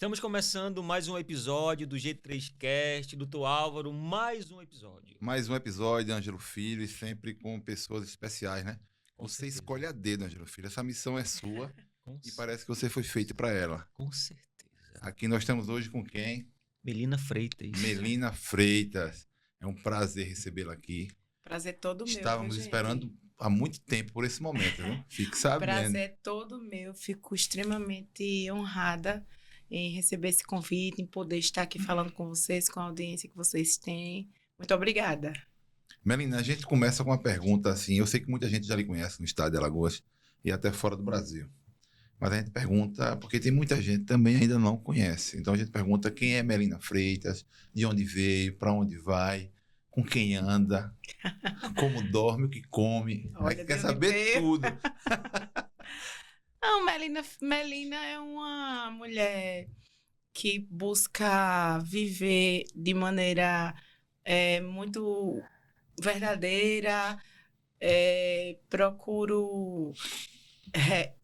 Estamos começando mais um episódio do G3Cast, Dr. Álvaro, mais um episódio. Mais um episódio, Ângelo Filho, e sempre com pessoas especiais, né? Com Você certeza. escolhe a dedo, Ângelo Filho. Essa missão é sua Com e cer- parece que você foi feito para ela. Com certeza. Aqui nós estamos hoje com quem? Melina Freitas. Melina Freitas. É um prazer recebê-la aqui. Prazer todo meu, Estávamos viu, gente? esperando há muito tempo por esse momento, viu? Fique sabendo. Prazer todo meu. Fico extremamente honrada em receber esse convite, em poder estar aqui falando com vocês, com a audiência que vocês têm. Muito obrigada. Melina, a gente começa com uma pergunta assim. Eu sei que muita gente já lhe conhece no estado de Alagoas e até fora do Brasil. Mas a gente pergunta, porque tem muita gente também ainda não conhece. Então a gente pergunta quem é Melina Freitas, de onde veio, para onde vai, com quem anda, como dorme, o que come. A Olha, gente quer de onde saber veio. tudo. Não, Melina é uma mulher que busca viver de maneira muito verdadeira. Procuro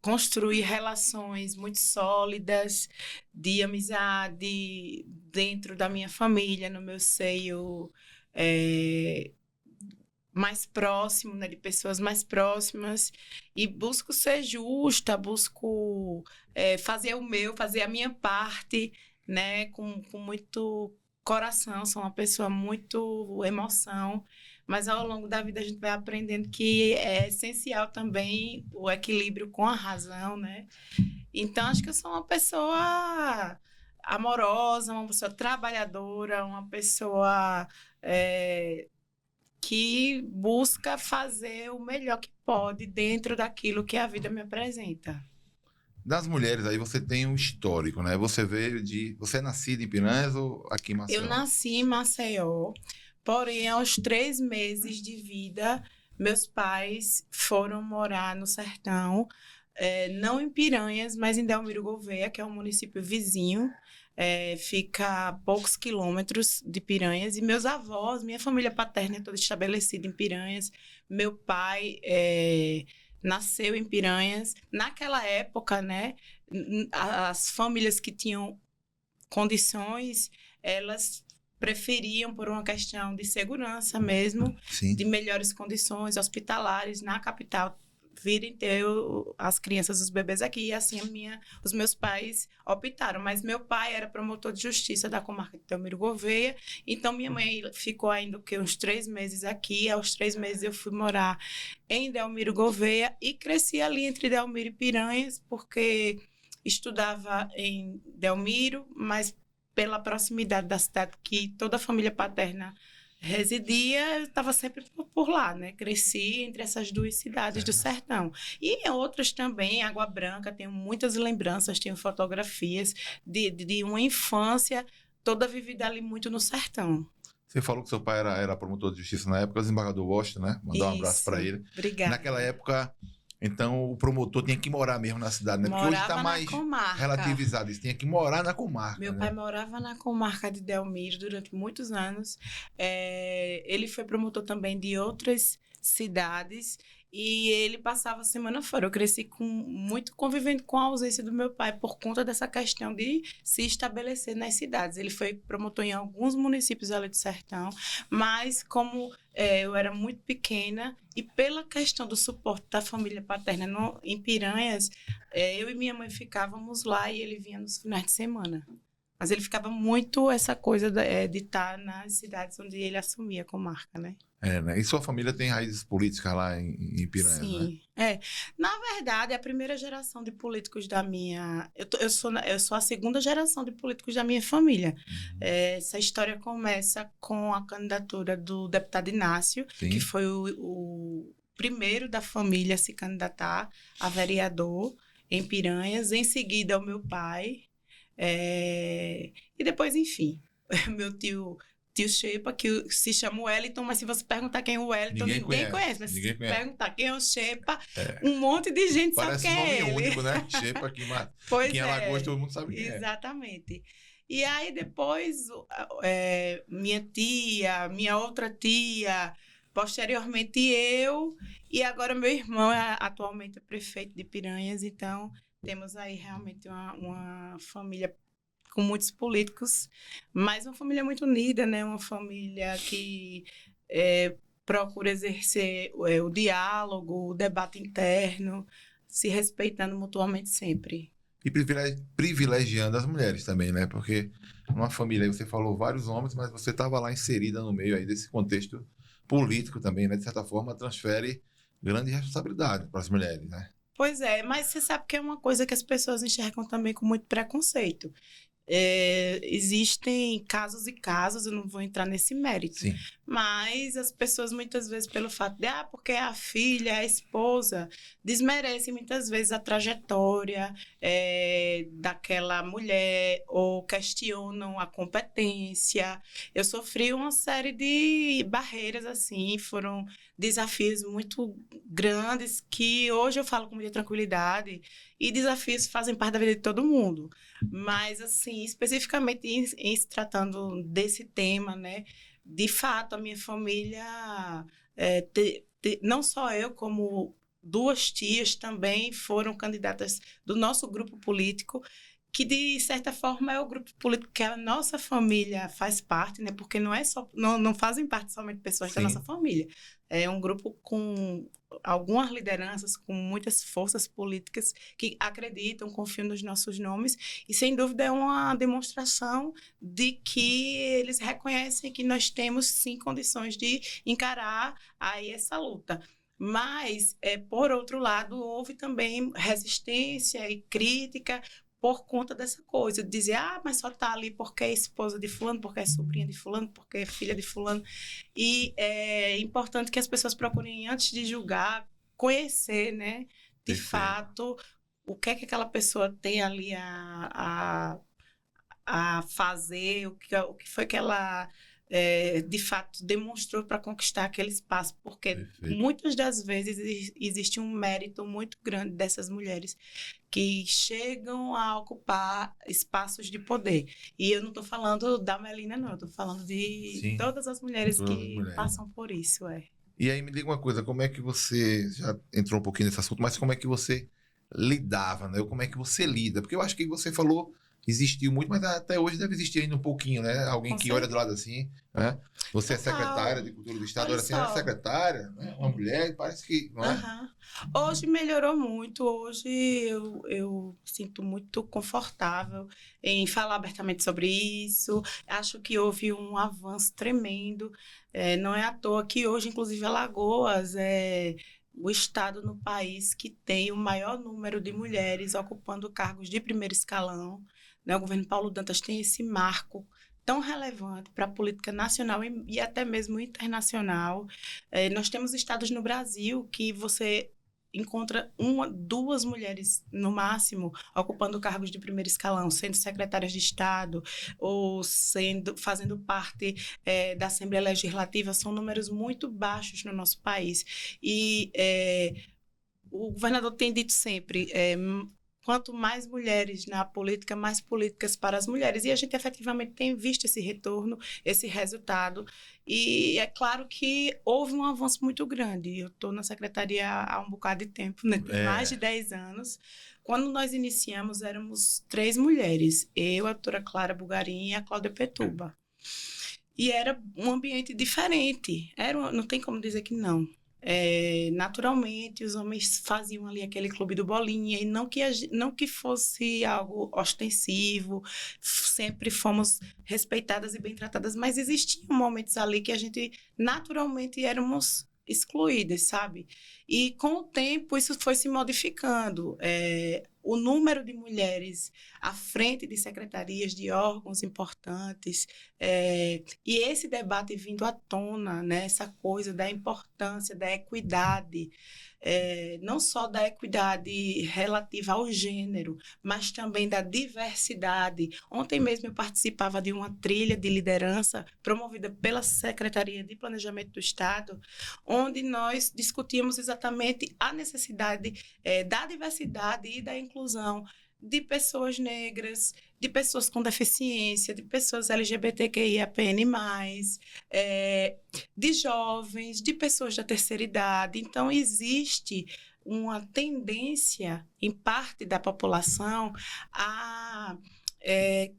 construir relações muito sólidas de amizade dentro da minha família, no meu seio mais próximo, né, de pessoas mais próximas, e busco ser justa, busco fazer o meu, fazer a minha parte, né, com muito coração. Sou uma pessoa muito emoção, mas ao longo da vida a gente vai aprendendo que é essencial também o equilíbrio com a razão, né? Então, acho que eu sou uma pessoa amorosa, uma pessoa trabalhadora, uma pessoa que busca fazer o melhor que pode dentro daquilo que a vida me apresenta. Das mulheres aí você tem um histórico, né? Você é nascida em Piranhas ou aqui em Maceió? Eu nasci em Maceió, porém, aos 3 meses de vida, meus pais foram morar no sertão, não em Piranhas, mas em Delmiro Gouveia, que é um município vizinho, fica a poucos quilômetros de Piranhas. E meus avós, minha família paterna é toda estabelecida em Piranhas. Meu pai nasceu em Piranhas. Naquela época, né, as famílias que tinham condições, elas preferiam, por uma questão de segurança mesmo, Sim. de melhores condições hospitalares na capital, virem ter as crianças, os bebês aqui. E assim os meus pais optaram. Mas meu pai era promotor de justiça da comarca de Delmiro Gouveia, então minha mãe ficou ainda uns 3 meses aqui. Aos 3 meses eu fui morar em Delmiro Gouveia e cresci ali entre Delmiro e Piranhas, porque estudava em Delmiro, mas pela proximidade da cidade que toda a família paterna residia, eu estava sempre por lá, né? Cresci entre essas 2 cidades do sertão. E em outras também, Água Branca, tenho muitas lembranças, tenho fotografias de uma infância toda vivida ali muito no sertão. Você falou que seu pai era promotor de justiça na época, o desembargador Washington, né? Mandar um abraço para ele. Obrigada. Naquela época, então, o promotor tinha que morar mesmo na cidade, né? Porque hoje está mais relativizado isso. Tinha que morar na comarca. Meu pai morava na comarca de Delmiro durante muitos anos. Ele foi promotor também de outras cidades e ele passava a semana fora. Eu cresci muito convivendo com a ausência do meu pai por conta dessa questão de se estabelecer nas cidades. Ele foi promotor em alguns municípios ali do sertão, mas como eu era muito pequena e pela questão do suporte da família paterna em Piranhas, eu e minha mãe ficávamos lá e ele vinha nos finais de semana. Mas ele ficava muito essa coisa de estar nas cidades onde ele assumia a comarca, né? Né? E sua família tem raízes políticas lá em Piranhas, Sim, né? Na verdade, a primeira geração de políticos da minha... Eu sou a segunda geração de políticos da minha família. Essa história começa com a candidatura do deputado Inácio, Sim. que foi o primeiro da família a se candidatar a vereador em Piranhas. Em seguida, o meu pai. E depois, enfim, meu tio Shepa, que se chama Wellington, mas se você perguntar quem é o Wellington, ninguém conhece. Mas se perguntar quem é o Shepa, um monte de gente Parece sabe quem é ele. Parece um nome único, né? Shepa aqui em Alagoas, todo mundo sabe quem é. Exatamente. E aí depois, minha outra tia, posteriormente eu, e agora meu irmão atualmente é prefeito de Piranhas. Então temos aí realmente uma família com muitos políticos, mas uma família muito unida, né? Uma família que procura exercer o diálogo, o debate interno, se respeitando mutuamente sempre. E privilegiando as mulheres também, né? Porque numa família aí você falou vários homens, mas você estava lá inserida no meio aí desse contexto político também, né? De certa forma, transfere grande responsabilidade para as mulheres, né? Pois é, mas você sabe que é uma coisa que as pessoas enxergam também com muito preconceito. Existem casos e casos, eu não vou entrar nesse mérito, Sim. mas as pessoas muitas vezes pelo fato de, porque é a filha, é a esposa, desmerecem muitas vezes a trajetória daquela mulher ou questionam a competência. Eu sofri uma série de barreiras assim, foram desafios muito grandes que hoje eu falo com muita tranquilidade e desafios fazem parte da vida de todo mundo. Mas, assim, especificamente em se tratando desse tema, né? De fato, a minha família, não só eu, como duas tias também foram candidatas do nosso grupo político, que de certa forma é o grupo político que a nossa família faz parte, né? Porque não fazem parte somente pessoas da nossa família. É um grupo com algumas lideranças, com muitas forças políticas que acreditam, confiam nos nossos nomes e, sem dúvida, é uma demonstração de que eles reconhecem que nós temos, sim, condições de encarar aí essa luta. Mas, por outro lado, houve também resistência e crítica por conta dessa coisa, de dizer, mas só está ali porque é esposa de fulano, porque é sobrinha de fulano, porque é filha de fulano. E é importante que as pessoas procurem, antes de julgar, conhecer, né, de fato, o que é que aquela pessoa tem ali a fazer, o que foi que ela, de fato, demonstrou para conquistar aquele espaço, porque muitas das vezes existe um mérito muito grande dessas mulheres que chegam a ocupar espaços de poder. E eu não estou falando da Melina, não, eu estou falando de todas as mulheres que passam por isso. E aí me diga uma coisa, como é que você, já entrou um pouquinho nesse assunto, mas como é que você lidava, né? Como é que você lida? Porque eu acho que você falou, existiu muito, mas até hoje deve existir ainda um pouquinho, né? Alguém que olha do lado assim, né? Você é secretária de Cultura do Estado, olha assim, é secretária, né? Uma mulher, parece que, não é? Hoje melhorou muito, hoje eu sinto muito confortável em falar abertamente sobre isso, acho que houve um avanço tremendo, não é à toa que hoje, inclusive, Alagoas é o estado no país que tem o maior número de mulheres ocupando cargos de primeiro escalão, né? O governo Paulo Dantas tem esse marco tão relevante para a política nacional e até mesmo internacional. Nós temos estados no Brasil que você encontra duas mulheres, no máximo, ocupando cargos de primeiro escalão, sendo secretárias de Estado ou fazendo parte da Assembleia Legislativa. São números muito baixos no nosso país. E o governador tem dito sempre, quanto mais mulheres na política, mais políticas para as mulheres. E a gente efetivamente tem visto esse retorno, esse resultado. E é claro que houve um avanço muito grande. Eu estou na secretaria há um bocado de tempo, né? Mais de 10 anos. Quando nós iniciamos, éramos 3 mulheres. Eu, a doutora Clara Bugarim e a Cláudia Petuba. E era um ambiente diferente. Não tem como dizer que não. Naturalmente, os homens faziam ali aquele clube do bolinha, e não que fosse algo ostensivo, sempre fomos respeitadas e bem tratadas, mas existiam momentos ali que a gente naturalmente éramos excluídas, sabe? E com o tempo isso foi se modificando. O número de mulheres à frente de secretarias de órgãos importantes, e esse debate vindo à tona, né? Essa coisa da importância da equidade, não só da equidade relativa ao gênero, mas também da diversidade. Ontem mesmo eu participava de uma trilha de liderança promovida pela Secretaria de Planejamento do Estado, onde nós discutíamos exatamente a necessidade da diversidade e da inclusão de pessoas negras, de pessoas com deficiência, de pessoas LGBTQIAPN+, de jovens, de pessoas da terceira idade. Então, existe uma tendência, em parte da população, a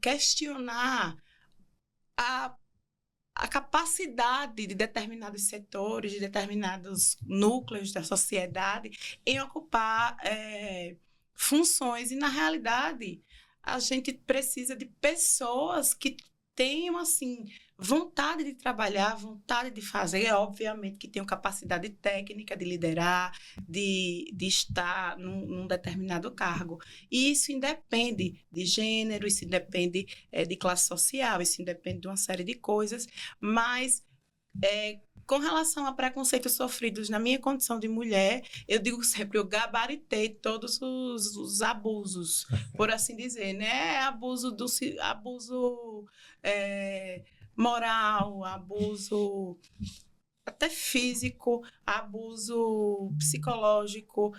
questionar a capacidade de determinados setores, de determinados núcleos da sociedade em ocupar funções. E, na realidade, a gente precisa de pessoas que tenham, assim, vontade de trabalhar, vontade de fazer, obviamente que tenham capacidade técnica de liderar, de estar num determinado cargo. E isso independe de gênero, isso independe de classe social, isso independe de uma série de coisas, mas com relação a preconceitos sofridos na minha condição de mulher, eu digo sempre, eu gabaritei todos os abusos, por assim dizer, né? Abuso moral, abuso até físico, abuso psicológico.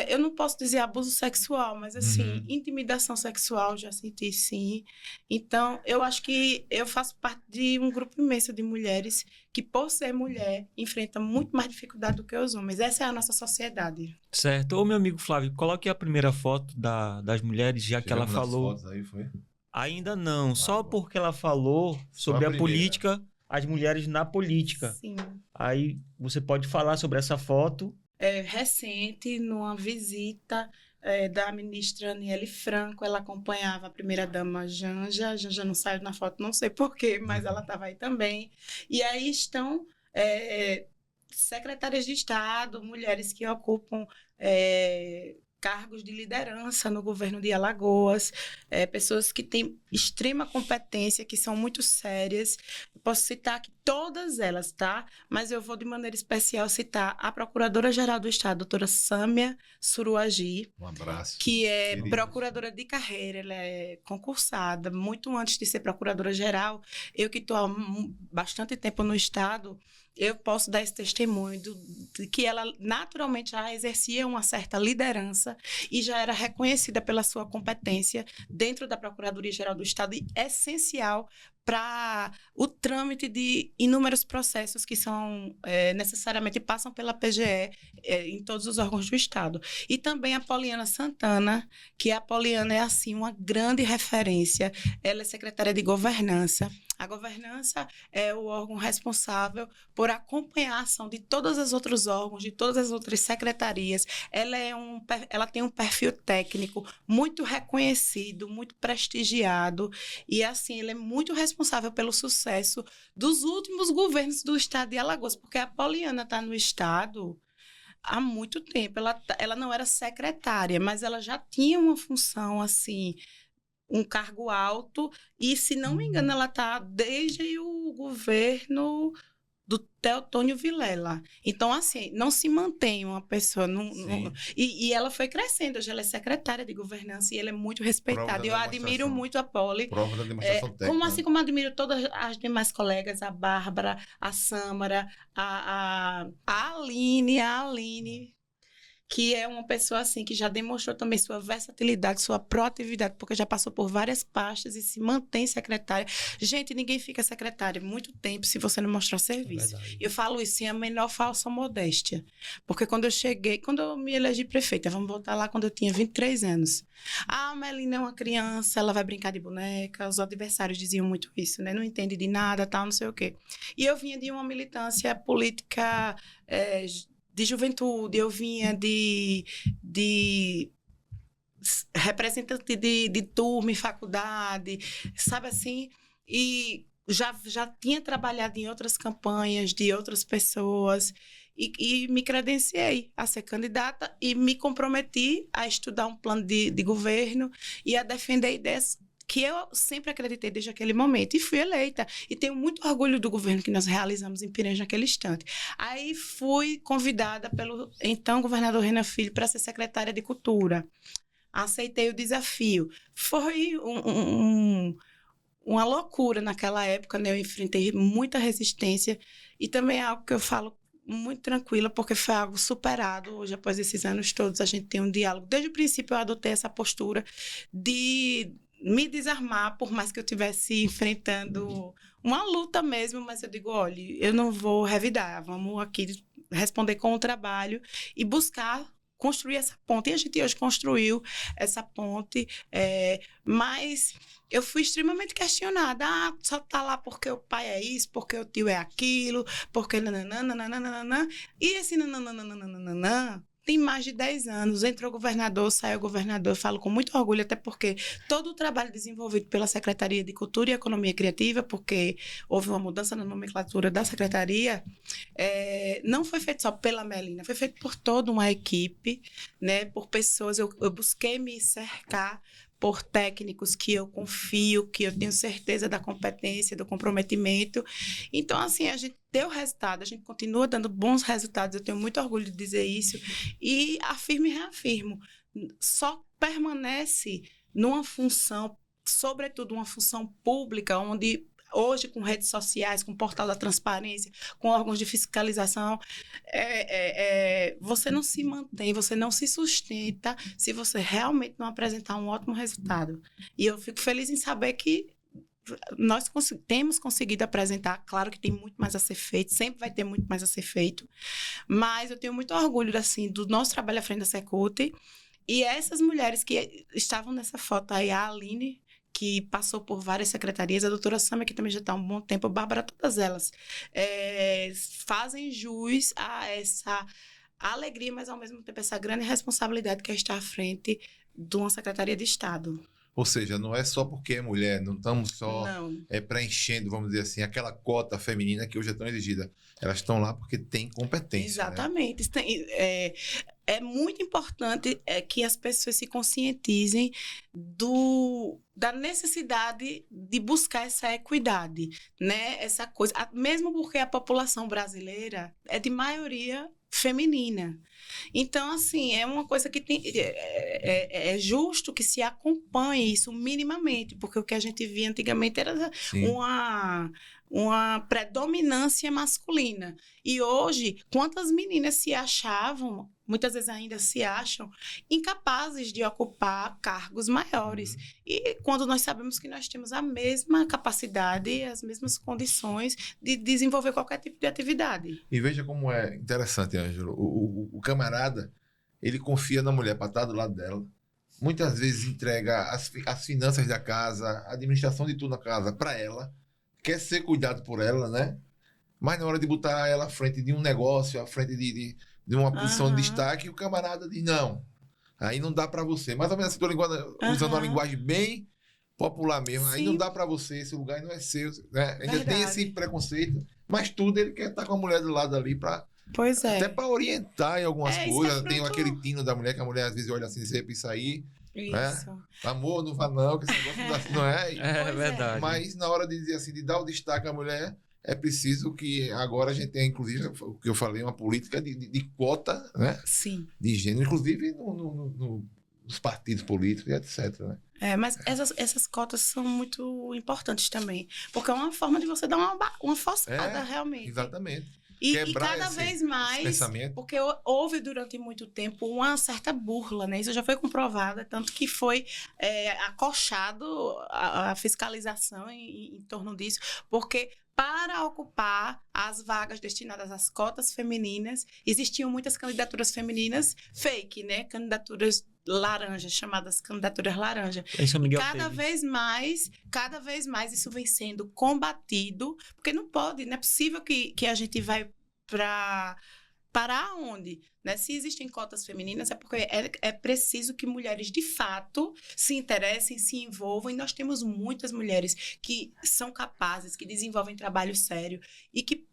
Eu não posso dizer abuso sexual, mas assim, intimidação sexual já senti, sim. Então, eu acho que eu faço parte de um grupo imenso de mulheres que, por ser mulher, enfrentam muito mais dificuldade do que os homens. Essa é a nossa sociedade. Certo. Ô, meu amigo Flávio, coloque a primeira foto das mulheres, já que ela falou... Fotos aí, foi? Ainda não, só bom. porque ela falou sobre a primeira. política, as mulheres na política. Sim. Aí você pode falar sobre essa foto. Recente, numa visita da ministra Aniele Franco, ela acompanhava a primeira-dama Janja. A Janja não saiu na foto, não sei porquê, mas ela estava aí também. E aí estão secretárias de Estado, mulheres que ocupam cargos de liderança no governo de Alagoas, pessoas que têm extrema competência, que são muito sérias. Eu posso citar aqui todas elas, tá? Mas eu vou, de maneira especial, citar a Procuradora-Geral do Estado, doutora Sâmia Suruagi. Um abraço. Que é Querida. procuradora de carreira, ela é concursada. Muito antes de ser procuradora-geral, eu que estou há bastante tempo no Estado, eu posso dar esse testemunho de que ela naturalmente já exercia uma certa liderança e já era reconhecida pela sua competência dentro da Procuradoria-Geral do Estado, e essencial para o trâmite de inúmeros processos que são necessariamente passam pela PGE em todos os órgãos do Estado. E também a Poliana Santana, que a Poliana é, assim, uma grande referência. Ela é secretária de governança. A governança é o órgão responsável por acompanhar a ação de todos os outros órgãos, de todas as outras secretarias. Ela tem um perfil técnico muito reconhecido, muito prestigiado, e assim, ele é muito responsável pelo sucesso dos últimos governos do Estado de Alagoas, porque a Poliana está no Estado há muito tempo. Ela não era secretária, mas ela já tinha uma função, assim, um cargo alto, e, se não me engano, ela está desde o governo do Teotônio Vilela. Então, assim, não se mantém uma pessoa... E ela foi crescendo. Hoje ela é secretária de governança e ela é muito respeitada. Eu admiro muito a Poli. Prova da demonstração técnica. Assim como admiro todas as demais colegas, a Bárbara, a Sâmara, a Aline, que é uma pessoa, assim, que já demonstrou também sua versatilidade, sua proatividade, porque já passou por várias pastas e se mantém secretária. Gente, ninguém fica secretária muito tempo se você não mostrar serviço. Eu falo isso sem a menor falsa modéstia, porque quando eu me elegi prefeita, vamos voltar lá quando eu tinha 23 anos. A Melina é uma criança, ela vai brincar de boneca, os adversários diziam muito isso, né? Não entende de nada, tal, não sei o quê. E eu vinha de uma militância política de juventude, eu vinha de representante de turma em faculdade, sabe assim? E já tinha trabalhado em outras campanhas de outras pessoas e me credenciei a ser candidata e me comprometi a estudar um plano de governo e a defender ideias que eu sempre acreditei desde aquele momento, e fui eleita. E tenho muito orgulho do governo que nós realizamos em Piranha naquele instante. Aí fui convidada pelo então governador Renan Filho para ser secretária de Cultura. Aceitei o desafio. Foi uma loucura naquela época, né? Eu enfrentei muita resistência, e também é algo que eu falo muito tranquila, porque foi algo superado. Hoje, após esses anos todos, a gente tem um diálogo. Desde o princípio, eu adotei essa postura de me desarmar, por mais que eu estivesse enfrentando uma luta mesmo, mas eu digo, olha, eu não vou revidar, vamos aqui responder com o trabalho e buscar construir essa ponte. E a gente hoje construiu essa ponte, mas eu fui extremamente questionada. Ah, só tá lá porque o pai é isso, porque o tio é aquilo, porque nananana. E esse nananana tem mais de 10 anos. Entrou o governador, saiu o governador. Eu falo com muito orgulho, até porque todo o trabalho desenvolvido pela Secretaria de Cultura e Economia Criativa, porque houve uma mudança na nomenclatura da secretaria, não foi feito só pela Melina, foi feito por toda uma equipe, né, por pessoas. Eu busquei me cercar por técnicos que eu confio, que eu tenho certeza da competência, do comprometimento. Então, assim, a gente deu resultado, a gente continua dando bons resultados, eu tenho muito orgulho de dizer isso, e afirmo e reafirmo, só permanece numa função, sobretudo uma função pública, onde hoje, com redes sociais, com o portal da transparência, com órgãos de fiscalização, você não se mantém, você não se sustenta se você realmente não apresentar um ótimo resultado. E eu fico feliz em saber que nós temos conseguido apresentar. Claro que tem muito mais a ser feito, sempre vai ter muito mais a ser feito, mas eu tenho muito orgulho, assim, do nosso trabalho à frente da Secult. E essas mulheres que estavam nessa foto aí, a Aline, que passou por várias secretarias, a doutora Sâmia, que também já está há um bom tempo, a Bárbara, todas elas fazem jus a essa alegria, mas ao mesmo tempo essa grande responsabilidade que é estar à frente de uma Secretaria de Estado. Ou seja, não é só porque é mulher, não estamos só Não. Preenchendo, vamos dizer assim, aquela cota feminina que hoje é tão exigida. Elas estão lá porque têm competência. Exatamente. Né? É muito importante que as pessoas se conscientizem da necessidade de buscar essa equidade, né? Essa coisa, mesmo porque a população brasileira é de maioria feminina. Então, assim, é uma coisa que é justo que se acompanhe isso minimamente, porque o que a gente via antigamente era uma predominância masculina. E hoje, quantas meninas se achavam, muitas vezes ainda se acham, incapazes de ocupar cargos maiores. E quando nós sabemos que nós temos a mesma capacidade, as mesmas condições de desenvolver qualquer tipo de atividade. E veja como é interessante, Ângelo. O camarada, ele confia na mulher para estar do lado dela. Muitas vezes entrega as finanças da casa, a administração de tudo na casa para ela. Quer ser cuidado por ela, né? Mas na hora de botar ela à frente de um negócio, à frente de uma posição de destaque, o camarada diz, não, aí não dá para você. Mais ou menos assim, usando uma linguagem bem popular mesmo. Sim. Aí não dá para você, esse lugar não é seu. Né? Ainda tem esse preconceito, mas tudo ele quer estar com a mulher do lado ali para... Pois é. Até para orientar em algumas coisas. Tem aquele tino da mulher, que a mulher às vezes olha assim, você para isso aí. Isso. Né? Amor, não vá não, que esse negócio assim, não é. É verdade. Mas na hora de dizer assim, de dar o destaque à mulher, é preciso que agora a gente tenha, inclusive, o que eu falei, uma política de cota, né? Sim. De gênero, inclusive nos partidos políticos e etc. Né? Mas essas cotas são muito importantes também, porque é uma forma de você dar uma forçada realmente. Exatamente. E cada vez mais, porque houve durante muito tempo uma certa burla, né? Isso já foi comprovado, tanto que foi acochado a fiscalização em torno disso, porque para ocupar as vagas destinadas às cotas femininas, existiam muitas candidaturas femininas fake, né? Candidaturas laranjas, chamadas candidaturas laranja. Cada vez mais isso vem sendo combatido, porque não pode, não é possível que a gente vai para onde? Né? Se existem cotas femininas, é porque é preciso que mulheres, de fato, se interessem, se envolvam, e nós temos muitas mulheres que são capazes, que desenvolvem trabalho sério e que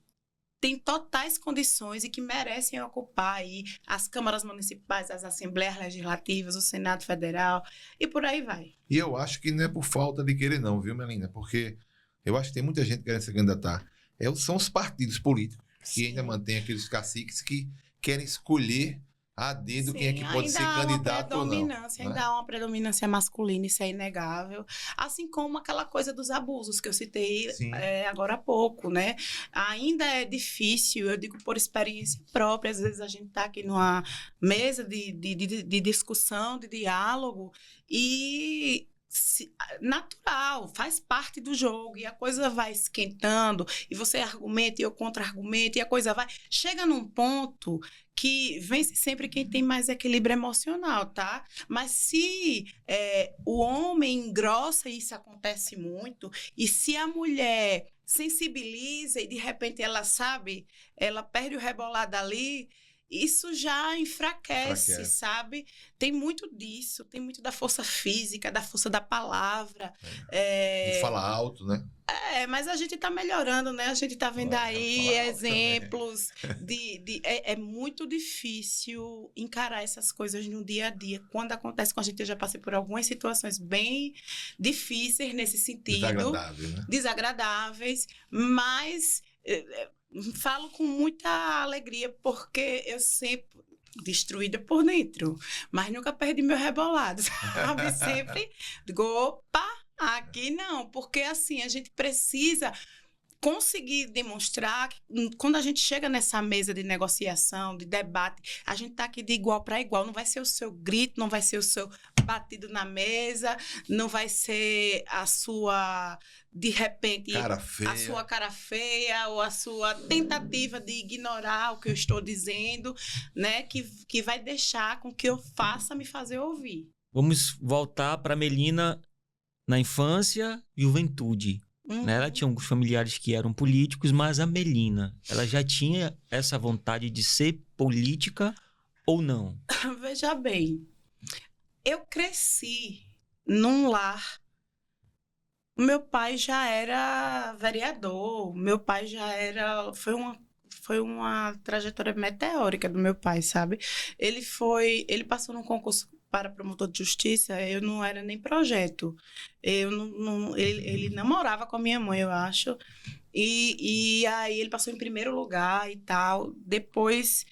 têm totais condições e que merecem ocupar aí as câmaras municipais, as assembleias legislativas, o Senado Federal e por aí vai. E eu acho que não é por falta de querer não, viu, Melina? Porque eu acho que tem muita gente querendo se candidatar. São os partidos políticos que ainda mantêm aqueles caciques que querem escolher a dedo quem é que pode ser candidato ou não. Ainda há uma predominância masculina, isso é inegável. Assim como aquela coisa dos abusos que eu citei agora há pouco, né? Ainda é difícil, eu digo por experiência própria, às vezes a gente está aqui numa mesa de discussão, de diálogo, e natural, faz parte do jogo, e a coisa vai esquentando, e você argumenta e eu contra-argumento, e a coisa vai... Chega num ponto que vence sempre quem tem mais equilíbrio emocional, tá? Mas se o homem engrossa, e isso acontece muito, e se a mulher sensibiliza e de repente ela sabe, ela perde o rebolado ali, isso já enfraquece, sabe? Tem muito disso, tem muito da força física, da força da palavra. De falar alto, né? Mas a gente tá melhorando, né? A gente tá vendo aí exemplos é muito difícil encarar essas coisas no dia a dia. Quando acontece com a gente, eu já passei por algumas situações bem difíceis nesse sentido. Desagradáveis, né? Desagradáveis, mas... falo com muita alegria, porque eu sempre... destruída por dentro, mas nunca perdi meu rebolado, sabe? Sempre digo, opa, aqui não, porque assim, a gente precisa conseguir demonstrar que quando a gente chega nessa mesa de negociação, de debate, a gente tá aqui de igual para igual, não vai ser o seu grito, não vai ser o seu batido na mesa, não vai ser a sua, de repente, a sua cara feia ou a sua tentativa de ignorar o que eu estou dizendo, né, que vai deixar com que eu faça me fazer ouvir. Vamos voltar para Melina na infância e juventude. Né? Ela tinha alguns familiares que eram políticos, mas a Melina, ela já tinha essa vontade de ser política ou não? Veja bem, eu cresci num lar. Meu pai já era vereador, meu pai já era... Foi uma trajetória meteórica do meu pai, sabe? Ele passou num concurso para promotor de justiça, eu não era nem projeto. Ele namorava com a minha mãe, eu acho. E aí ele passou em primeiro lugar e tal. Depois,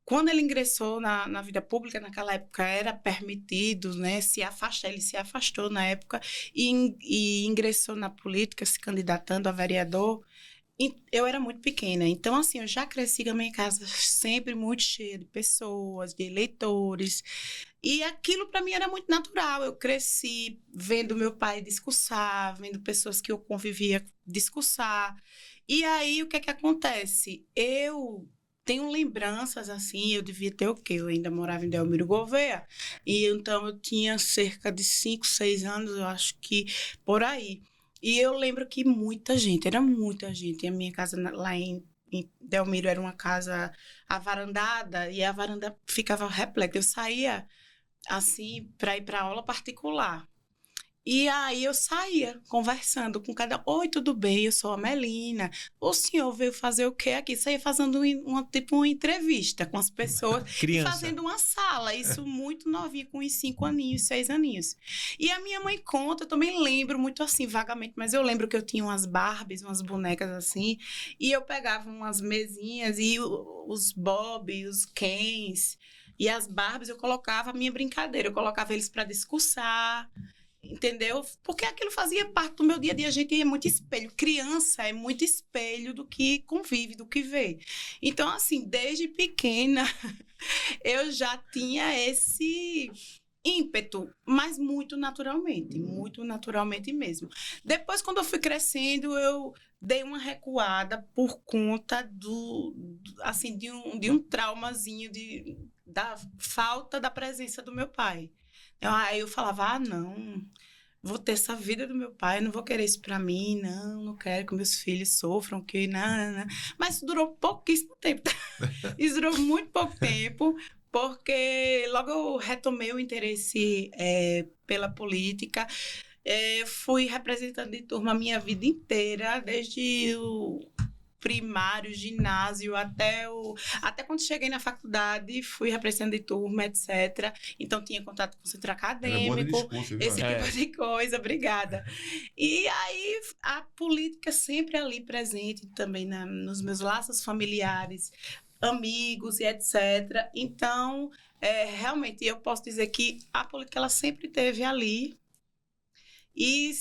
quando ele ingressou na vida pública, naquela época era permitido, né, se afastar. Ele se afastou na época e ingressou na política, se candidatando a vereador. Eu era muito pequena, então assim, eu já cresci na minha casa sempre muito cheia de pessoas, de eleitores, e aquilo para mim era muito natural. Eu cresci vendo meu pai discursar, vendo pessoas que eu convivia discursar, e aí o que é que acontece? Eu tenho lembranças assim, eu devia ter o quê? Eu ainda morava em Delmiro Gouveia, e então eu tinha cerca de 5, 6 anos, eu acho que por aí. E eu lembro que era muita gente. A minha casa lá em Delmiro era uma casa avarandada e a varanda ficava repleta. Eu saía, assim, para ir para aula particular. E aí eu saía conversando com cada... Oi, tudo bem? Eu sou a Melina. O senhor veio fazer o quê aqui? Saía fazendo uma entrevista com as pessoas. Criança. E fazendo uma sala. Isso muito novinha, com uns 5 aninhos, 6 aninhos. E a minha mãe conta, eu também lembro muito assim, vagamente, mas eu lembro que eu tinha umas Barbies, umas bonecas assim, e eu pegava umas mesinhas e os Bob, os Kens e as Barbies, eu colocava a minha brincadeira, eu colocava eles para discursar. Entendeu? Porque aquilo fazia parte do meu dia a dia. A gente é muito espelho. Criança é muito espelho do que convive, do que vê. Então, assim, desde pequena, eu já tinha esse ímpeto, mas muito naturalmente mesmo. Depois, quando eu fui crescendo, eu dei uma recuada por conta assim, de um traumazinho da falta da presença do meu pai. Aí eu falava, não, vou ter essa vida do meu pai, não vou querer isso pra mim, não quero que meus filhos sofram, que não. Mas isso durou pouquíssimo tempo. Isso durou muito pouco tempo, porque logo eu retomei o interesse pela política. Fui representante de turma a minha vida inteira, desde o primário, ginásio, até quando cheguei na faculdade, fui representante de turma, etc. Então, tinha contato com o centro acadêmico, esse tipo de coisa, obrigada. E aí, a política sempre ali presente também nos meus laços familiares, amigos e etc. Então, realmente, eu posso dizer que a política, ela sempre esteve ali. E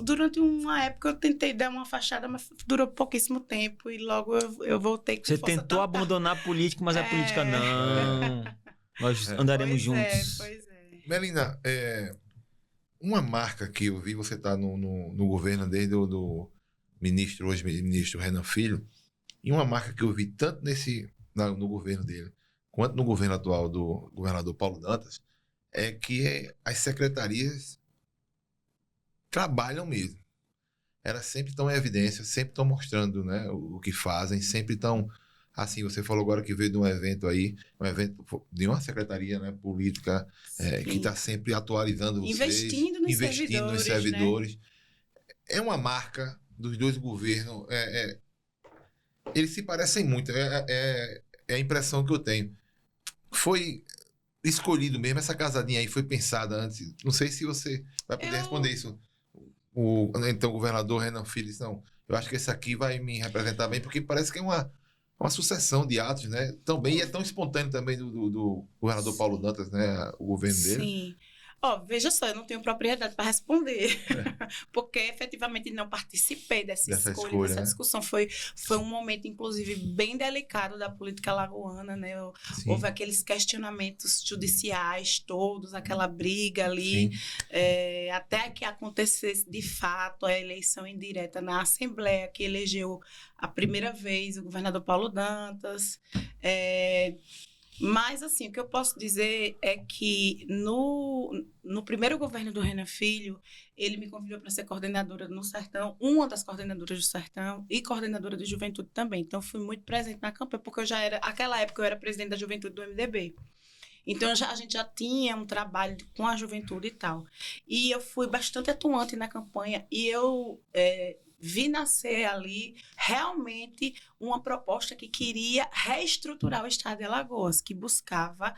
durante uma época eu tentei dar uma afastada, mas durou pouquíssimo tempo e logo eu voltei com Você força tentou total. abandonar a política, mas a política não. Nós andaremos juntos. Pois é. Melina, Uma marca que eu vi, você está no governo desde o do ministro, hoje ministro Renan Filho, e uma marca que eu vi tanto no governo dele, quanto no governo atual do governador Paulo Dantas, é que as secretarias trabalham mesmo. Elas sempre estão em evidência, sempre estão mostrando, né, o que fazem, sempre estão... Assim, você falou agora que veio de um evento aí, de uma secretaria, né, política, que está sempre atualizando vocês. Investindo nos servidores. Né? É uma marca dos dois governos. Eles se parecem muito, é a impressão que eu tenho. Foi escolhido mesmo, essa casadinha aí foi pensada antes. Não sei se você vai poder responder isso. Então, o governador Renan Filho disse, não, eu acho que esse aqui vai me representar bem, porque parece que é uma sucessão de atos, né? Também, e é tão espontâneo também do governador Paulo Dantas, né? O governo dele. Sim. Veja só, eu não tenho propriedade para responder, porque efetivamente não participei dessa escolha, dessa discussão. Foi um momento, inclusive, bem delicado da política alagoana, né? Houve aqueles questionamentos judiciais todos, aquela briga ali, até que acontecesse, de fato, a eleição indireta na Assembleia, que elegeu a primeira vez o governador Paulo Dantas. Mas, assim, o que eu posso dizer é que no primeiro governo do Renan Filho, ele me convidou para ser coordenadora no Sertão, uma das coordenadoras do Sertão e coordenadora de juventude também. Então, fui muito presente na campanha, porque naquela época eu era presidente da juventude do MDB. Então, a gente já tinha um trabalho com a juventude e tal. E eu fui bastante atuante na campanha e eu... vi nascer ali realmente uma proposta que queria reestruturar o estado de Alagoas, que buscava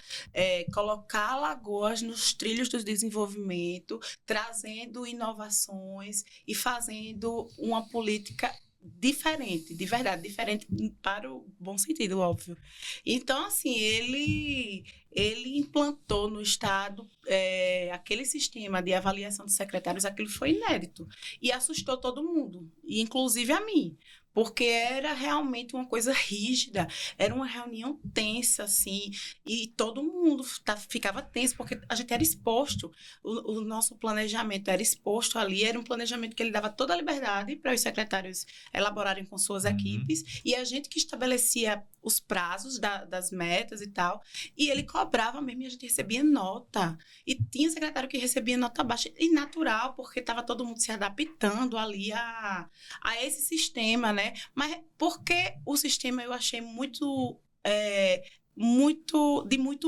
colocar Alagoas nos trilhos do desenvolvimento, trazendo inovações e fazendo uma política diferente, de verdade, diferente para o bom sentido, óbvio. Então, assim, ele implantou no Estado aquele sistema de avaliação de secretários, aquilo foi inédito e assustou todo mundo, e inclusive a mim, porque era realmente uma coisa rígida, era uma reunião tensa, assim, e todo mundo ficava tenso, porque a gente era exposto, o nosso planejamento era exposto ali, era um planejamento que ele dava toda a liberdade para os secretários elaborarem com suas equipes, e a gente que estabelecia os prazos das metas e tal, e ele cobrava mesmo, e a gente recebia nota, e tinha secretário que recebia nota baixa, e natural, porque estava todo mundo se adaptando ali a esse sistema, né? Mas porque o sistema eu achei de muito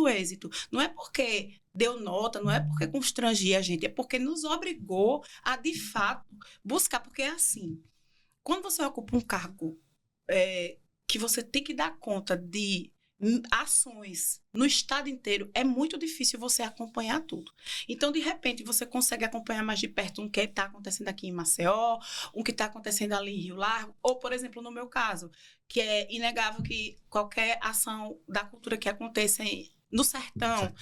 êxito. Não é porque deu nota, não é porque constrangia a gente, é porque nos obrigou a, de fato, buscar. Porque é assim, quando você ocupa um cargo que você tem que dar conta de ações no estado inteiro, é muito difícil você acompanhar tudo. Então, de repente, você consegue acompanhar mais de perto um que está acontecendo aqui em Maceió, um que está acontecendo ali em Rio Largo, ou, por exemplo, no meu caso, que é inegável que qualquer ação da cultura que aconteça no sertão,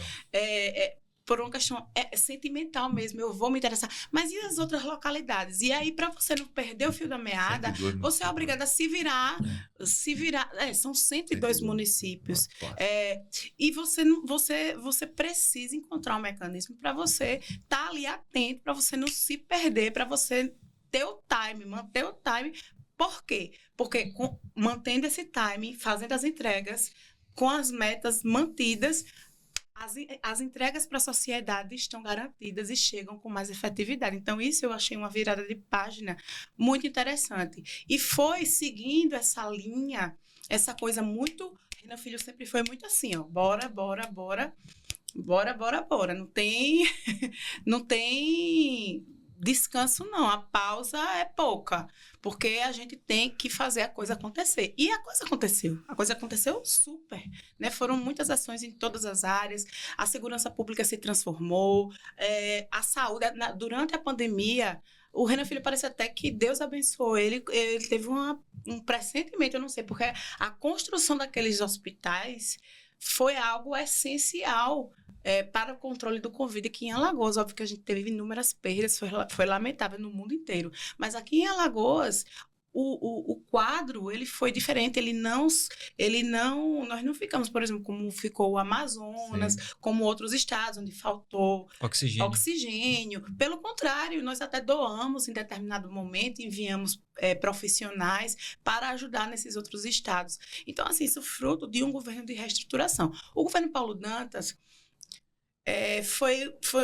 por uma questão sentimental mesmo, eu vou me interessar. Mas e as outras localidades? E aí, para você não perder o fio da meada, você é obrigado a se virar. São 102 municípios. E você precisa encontrar um mecanismo para você estar ali atento, para você não se perder, para você manter o time. Por quê? Porque mantendo esse time, fazendo as entregas, com as metas mantidas, as entregas para a sociedade estão garantidas e chegam com mais efetividade. Então, isso eu achei uma virada de página muito interessante. E foi seguindo essa linha, essa coisa muito... Renan Filho sempre foi muito assim, ó, bora. Não tem descanso, não. A pausa é pouca, porque a gente tem que fazer a coisa acontecer. E a coisa aconteceu super, né? Foram muitas ações em todas as áreas, a segurança pública se transformou, a saúde, durante a pandemia, o Renan Filho parece até que Deus abençoou ele teve um pressentimento, eu não sei, porque a construção daqueles hospitais foi algo essencial para o controle do Covid aqui em Alagoas. Óbvio que a gente teve inúmeras perdas, foi lamentável no mundo inteiro. Mas aqui em Alagoas, o quadro, ele foi diferente, nós não ficamos, por exemplo, como ficou o Amazonas, como outros estados, onde faltou oxigênio. Pelo contrário, nós até doamos em determinado momento, enviamos profissionais para ajudar nesses outros estados. Então, assim, isso é fruto de um governo de reestruturação. O governo Paulo Dantas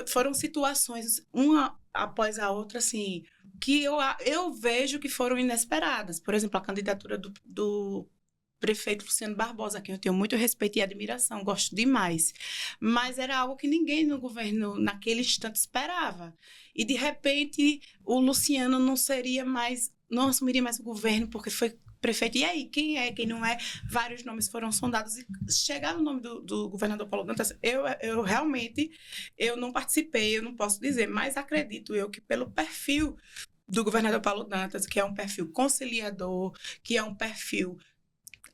foram situações, uma após a outra, assim, que eu vejo que foram inesperadas. Por exemplo, a candidatura do prefeito Luciano Barbosa, a quem eu tenho muito respeito e admiração, gosto demais. Mas era algo que ninguém no governo, naquele instante, esperava. E, de repente, o Luciano não assumiria mais o governo, porque foi prefeito. E aí, quem é, quem não é? Vários nomes foram sondados. E chegar no nome do governador Paulo Dantas, eu realmente não participei, eu não posso dizer, mas acredito eu que pelo perfil do governador Paulo Dantas, que é um perfil conciliador, que é um perfil,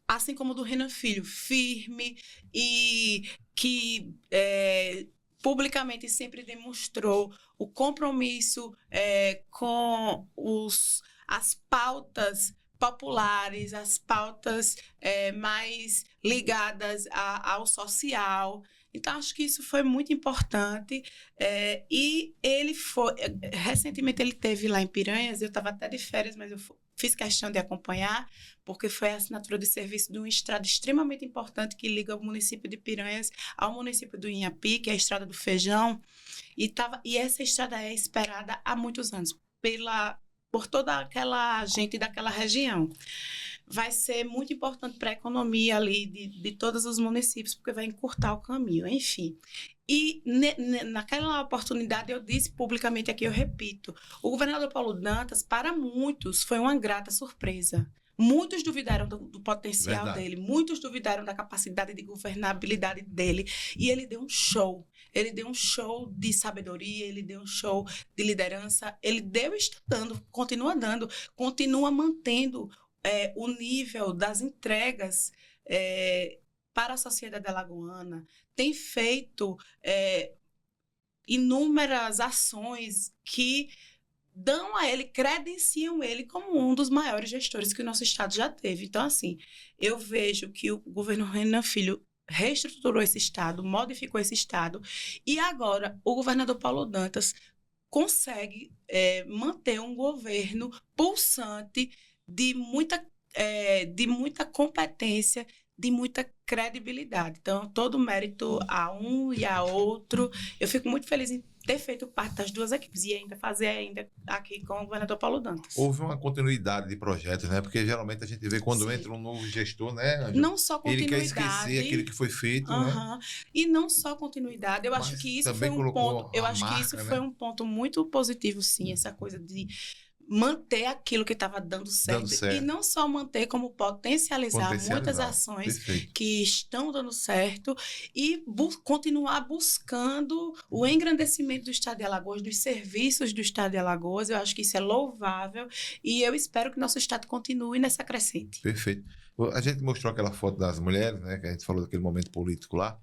assim como o do Renan Filho, firme e que publicamente sempre demonstrou o compromisso com as pautas populares, as pautas mais ligadas ao social. Então, acho que isso foi muito importante. E ele recentemente ele esteve lá em Piranhas, eu estava até de férias, mas eu fiz questão de acompanhar, porque foi a assinatura de serviço de uma estrada extremamente importante que liga o município de Piranhas ao município do Inhapi, que é a Estrada do Feijão. E essa estrada é esperada há muitos anos por toda aquela gente daquela região. Vai ser muito importante para a economia ali de todos os municípios, porque vai encurtar o caminho, enfim. E naquela oportunidade eu disse publicamente aqui, eu repito, o governador Paulo Dantas, para muitos, foi uma grata surpresa. Muitos duvidaram do potencial dele, muitos duvidaram da capacidade de governabilidade dele, e ele deu um show. Ele deu um show de sabedoria, ele deu um show de liderança, ele está dando, continua mantendo o nível das entregas para a sociedade alagoana, tem feito inúmeras ações que dão a ele, credenciam ele como um dos maiores gestores que o nosso estado já teve. Então, assim, eu vejo que o governo Renan Filho reestruturou esse estado, modificou esse estado, e agora o governador Paulo Dantas consegue manter um governo pulsante de muita competência, de muita credibilidade. Então, todo mérito a um e a outro. Eu fico muito feliz em ter feito parte das duas equipes e fazer aqui com o governador Paulo Dantas. Houve uma continuidade de projetos, né? Porque geralmente a gente vê quando entra um novo gestor, né, Ângelo? Não só continuidade. Ele quer esquecer aquilo que foi feito, né? E não só continuidade. Eu acho que isso foi um ponto. Eu acho que isso foi um ponto muito positivo, sim, essa coisa de manter aquilo que estava dando certo. E não só manter, como potencializar muitas ações que estão dando certo e continuar buscando o engrandecimento do Estado de Alagoas, dos serviços do Estado de Alagoas. Eu acho que isso é louvável e eu espero que nosso Estado continue nessa crescente. Perfeito. A gente mostrou aquela foto das mulheres, né, que a gente falou daquele momento político lá,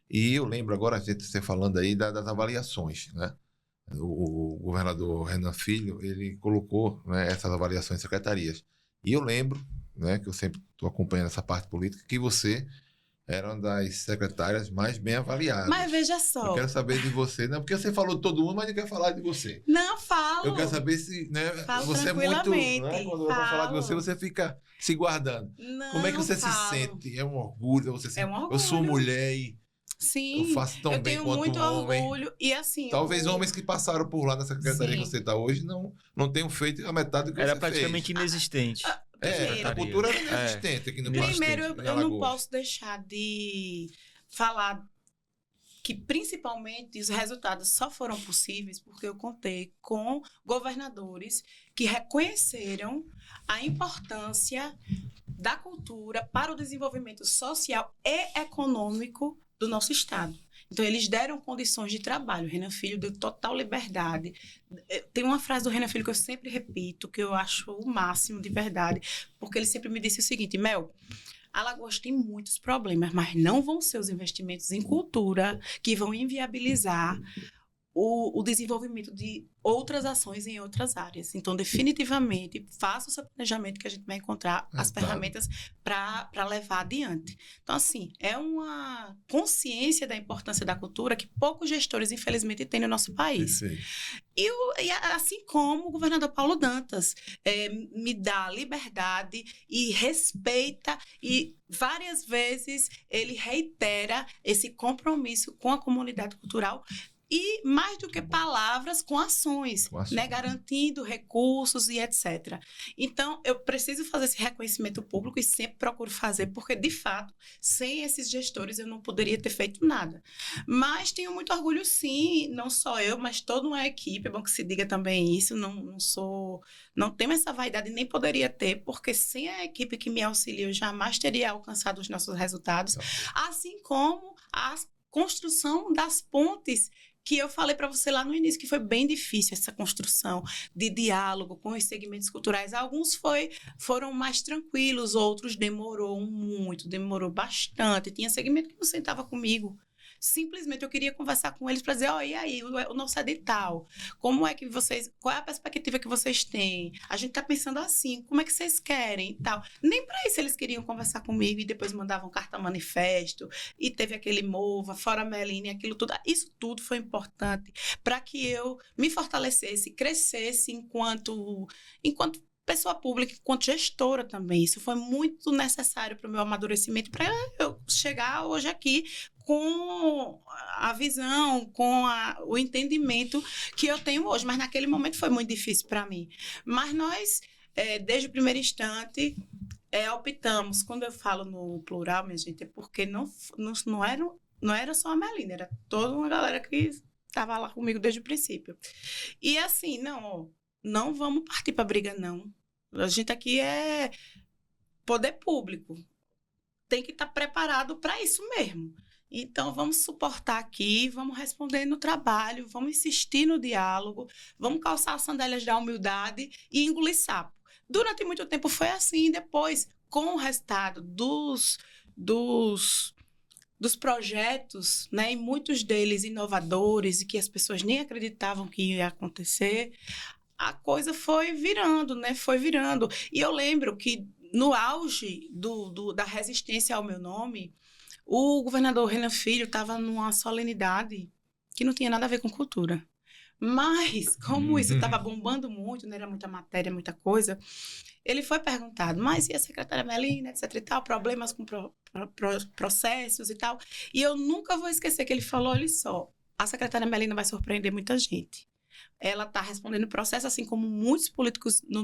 e eu lembro agora você falando aí das avaliações, né? O governador Renan Filho, ele colocou, né, essas avaliações em secretarias. E eu lembro, né, que eu sempre estou acompanhando essa parte política, que você era uma das secretárias mais bem avaliadas. Mas veja só. Eu quero saber de você, não porque você falou de todo mundo, mas eu quero falar de você. Não, falo. Eu quero saber se, né, você é muito, né, quando eu vou falar de você, você fica se guardando. Não, como é que você se sente? É um orgulho, você se... Eu sou mulher e sim, eu faço tão bem quanto muito um homem. orgulho. E assim, talvez homens que passaram por lá na secretaria que você está hoje não tenham feito a metade do que era você praticamente fez. inexistente. A cultura era inexistente aqui no Brasil. Primeiro, eu não posso deixar de falar que, principalmente, os resultados só foram possíveis porque eu contei com governadores que reconheceram a importância da cultura para o desenvolvimento social e econômico do nosso estado. Então, eles deram condições de trabalho. O Renan Filho deu total liberdade. Tem uma frase do Renan Filho que eu sempre repito, que eu acho o máximo de verdade, porque ele sempre me disse o seguinte: Mel, Alagoas tem muitos problemas, mas não vão ser os investimentos em cultura que vão inviabilizar o desenvolvimento de outras ações em outras áreas. Então, definitivamente, faça o seu planejamento que a gente vai encontrar as ferramentas para levar adiante. Então, assim, é uma consciência da importância da cultura que poucos gestores, infelizmente, têm no nosso país. E assim como o governador Paulo Dantas me dá liberdade e respeita, e várias vezes ele reitera esse compromisso com a comunidade cultural, e mais do que palavras, com ações, né? Garantindo recursos e etc. Então, eu preciso fazer esse reconhecimento público e sempre procuro fazer, porque, de fato, sem esses gestores eu não poderia ter feito nada. Mas tenho muito orgulho, sim, não só eu, mas toda uma equipe, é bom que se diga também isso, não tenho essa vaidade, nem poderia ter, porque sem a equipe que me auxilia, eu jamais teria alcançado os nossos resultados, assim como a construção das pontes que eu falei para você lá no início, que foi bem difícil essa construção de diálogo com os segmentos culturais. Alguns foram mais tranquilos, outros demorou bastante. Tinha segmento que não sentava comigo. Simplesmente eu queria conversar com eles para dizer, e aí, o nosso edital, como é que qual é a perspectiva que vocês têm? A gente está pensando assim, como é que vocês querem e tal. Nem para isso eles queriam conversar comigo e depois mandavam carta manifesto e teve aquele MOVA, fora Meline, aquilo tudo. Isso tudo foi importante para que eu me fortalecesse, crescesse enquanto pessoa pública, enquanto gestora também. Isso foi muito necessário para o meu amadurecimento, para eu chegar hoje aqui com a visão, com o entendimento que eu tenho hoje. Mas naquele momento foi muito difícil para mim. Mas nós, desde o primeiro instante, optamos. Quando eu falo no plural, minha gente, é porque não era só a Melina, era toda uma galera que estava lá comigo desde o princípio. E assim, não vamos partir para briga, não. A gente aqui é poder público. Tem que estar preparado para isso mesmo. Então, vamos suportar aqui, vamos responder no trabalho, vamos insistir no diálogo, vamos calçar as sandálias da humildade e engolir sapo. Durante muito tempo foi assim. Depois, com o resultado dos projetos, né, e muitos deles inovadores e que as pessoas nem acreditavam que ia acontecer, a coisa foi virando, né? Foi virando. E eu lembro que no auge da resistência ao meu nome, o governador Renan Filho estava numa solenidade que não tinha nada a ver com cultura. Mas, como isso estava bombando muito, né? Era muita matéria, muita coisa, ele foi perguntado, mas e a secretária Melina, etc e tal, problemas com processos e tal. E eu nunca vou esquecer que ele falou, olha só, a secretária Melina vai surpreender muita gente. Ela está respondendo o processo, assim como muitos políticos no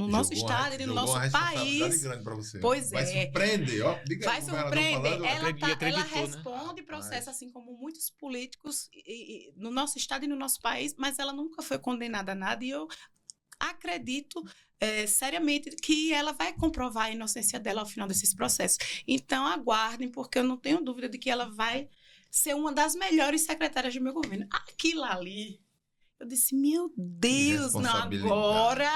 nosso estado e no nosso país. Grande pra você. Pois vai surpreender, ó. Vai surpreender. Ela acreditou, responde processo, assim como muitos políticos no nosso estado e no nosso país, mas ela nunca foi condenada a nada. E eu acredito seriamente que ela vai comprovar a inocência dela ao final desses processos. Então, aguardem, porque eu não tenho dúvida de que ela vai ser uma das melhores secretárias do meu governo. Aquilo ali... Eu disse, meu Deus, não, agora...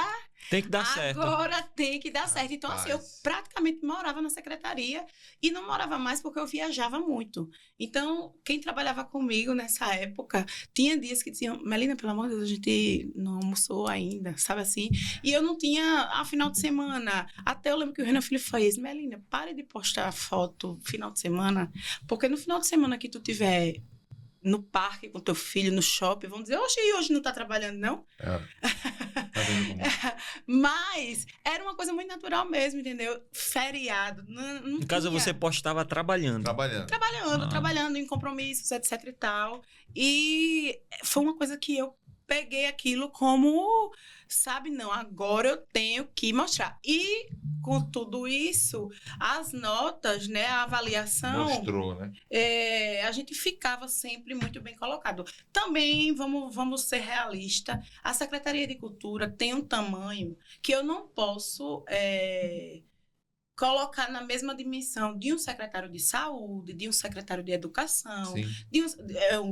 Tem que dar certo. Agora tem que dar certo. Então, assim, eu praticamente morava na secretaria e não morava mais porque eu viajava muito. Então, quem trabalhava comigo nessa época, tinha dias que diziam, Melina, pelo amor de Deus, a gente não almoçou ainda, sabe assim? E eu não tinha, final de semana. Até eu lembro que o Renan Filho fez, Melina, pare de postar foto final de semana, porque no final de semana que tu tiver... no parque com teu filho, no shopping, vão dizer, hoje não está trabalhando, não? Tá vendo como? Mas era uma coisa muito natural mesmo, entendeu? Feriado. Não em casa você postava trabalhando. Trabalhando em compromissos, etc e tal. E foi uma coisa que eu peguei aquilo como, sabe, não, agora eu tenho que mostrar. E com tudo isso, as notas, né, a avaliação... Mostrou, né? A gente ficava sempre muito bem colocado. Também, vamos ser realistas, a Secretaria de Cultura tem um tamanho que eu não posso... colocar na mesma dimensão de um secretário de saúde, de um secretário de educação,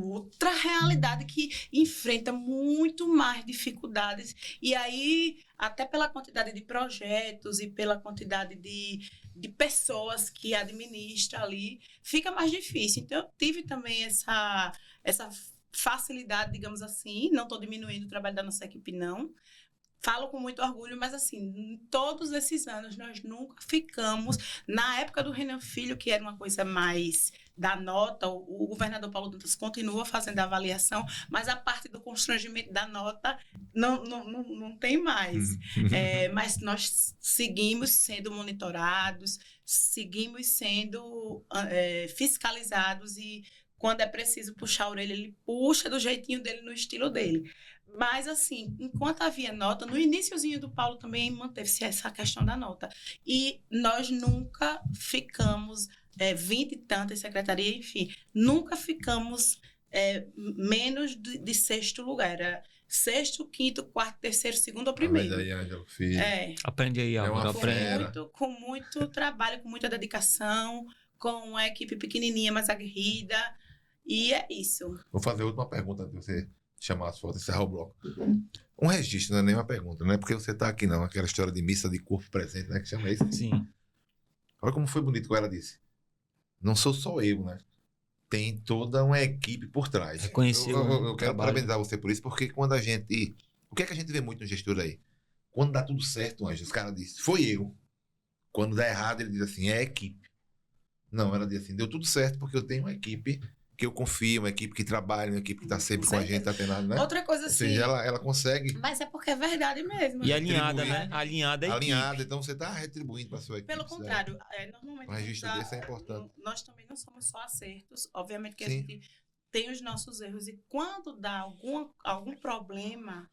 outra realidade que enfrenta muito mais dificuldades. E aí, até pela quantidade de projetos e pela quantidade de pessoas que administra ali, fica mais difícil. Então, eu tive também essa facilidade, digamos assim. Não estou diminuindo o trabalho da nossa equipe, não. Falo com muito orgulho, mas assim, em todos esses anos, nós nunca ficamos... Na época do Renan Filho, que era uma coisa mais da nota, o governador Paulo Dantas continua fazendo a avaliação, mas a parte do constrangimento da nota não tem mais. Mas nós seguimos sendo monitorados, seguimos sendo fiscalizados e quando é preciso puxar a orelha, ele puxa do jeitinho dele, no estilo dele. Mas, assim, enquanto havia nota, no iniciozinho do Paulo também manteve-se essa questão da nota. E nós nunca ficamos, 20 e tantas secretarias, enfim, nunca ficamos menos de sexto lugar. Era sexto, quinto, quarto, terceiro, segundo ou primeiro. Aí, Ângelo, filho. Aprende aí, Álvaro, aprende. Com muito trabalho, com muita dedicação, com uma equipe pequenininha, mas aguerrida. E é isso. Vou fazer a última pergunta antes de você chamar as fotos, encerrar o bloco. Um registro, não é nem uma pergunta, não é porque você está aqui, não. Aquela história de missa de corpo presente, né? Que chama isso. Sim. Olha como foi bonito que ela disse. Não sou só eu, né? Tem toda uma equipe por trás. Reconheceu. Eu quero parabenizar você por isso, porque quando a gente... O que é que a gente vê muito no gestor aí? Quando dá tudo certo, Ângelo, os caras dizem, foi eu. Quando dá errado, ele diz assim, é a equipe. Não, ela diz assim, deu tudo certo porque eu tenho uma equipe que eu confio, uma equipe que trabalha, uma equipe que está sempre com a gente, tá tendo, né? Outra coisa assim... Ou seja, ela consegue... Mas é porque é verdade mesmo. E alinhada, né? Alinhada a Alinhada, então você está retribuindo para a sua equipe. Pelo contrário, normalmente... Um registro desse é importante. Nós também não somos só acertos. Obviamente que Sim. a gente tem os nossos erros. E quando dá algum problema,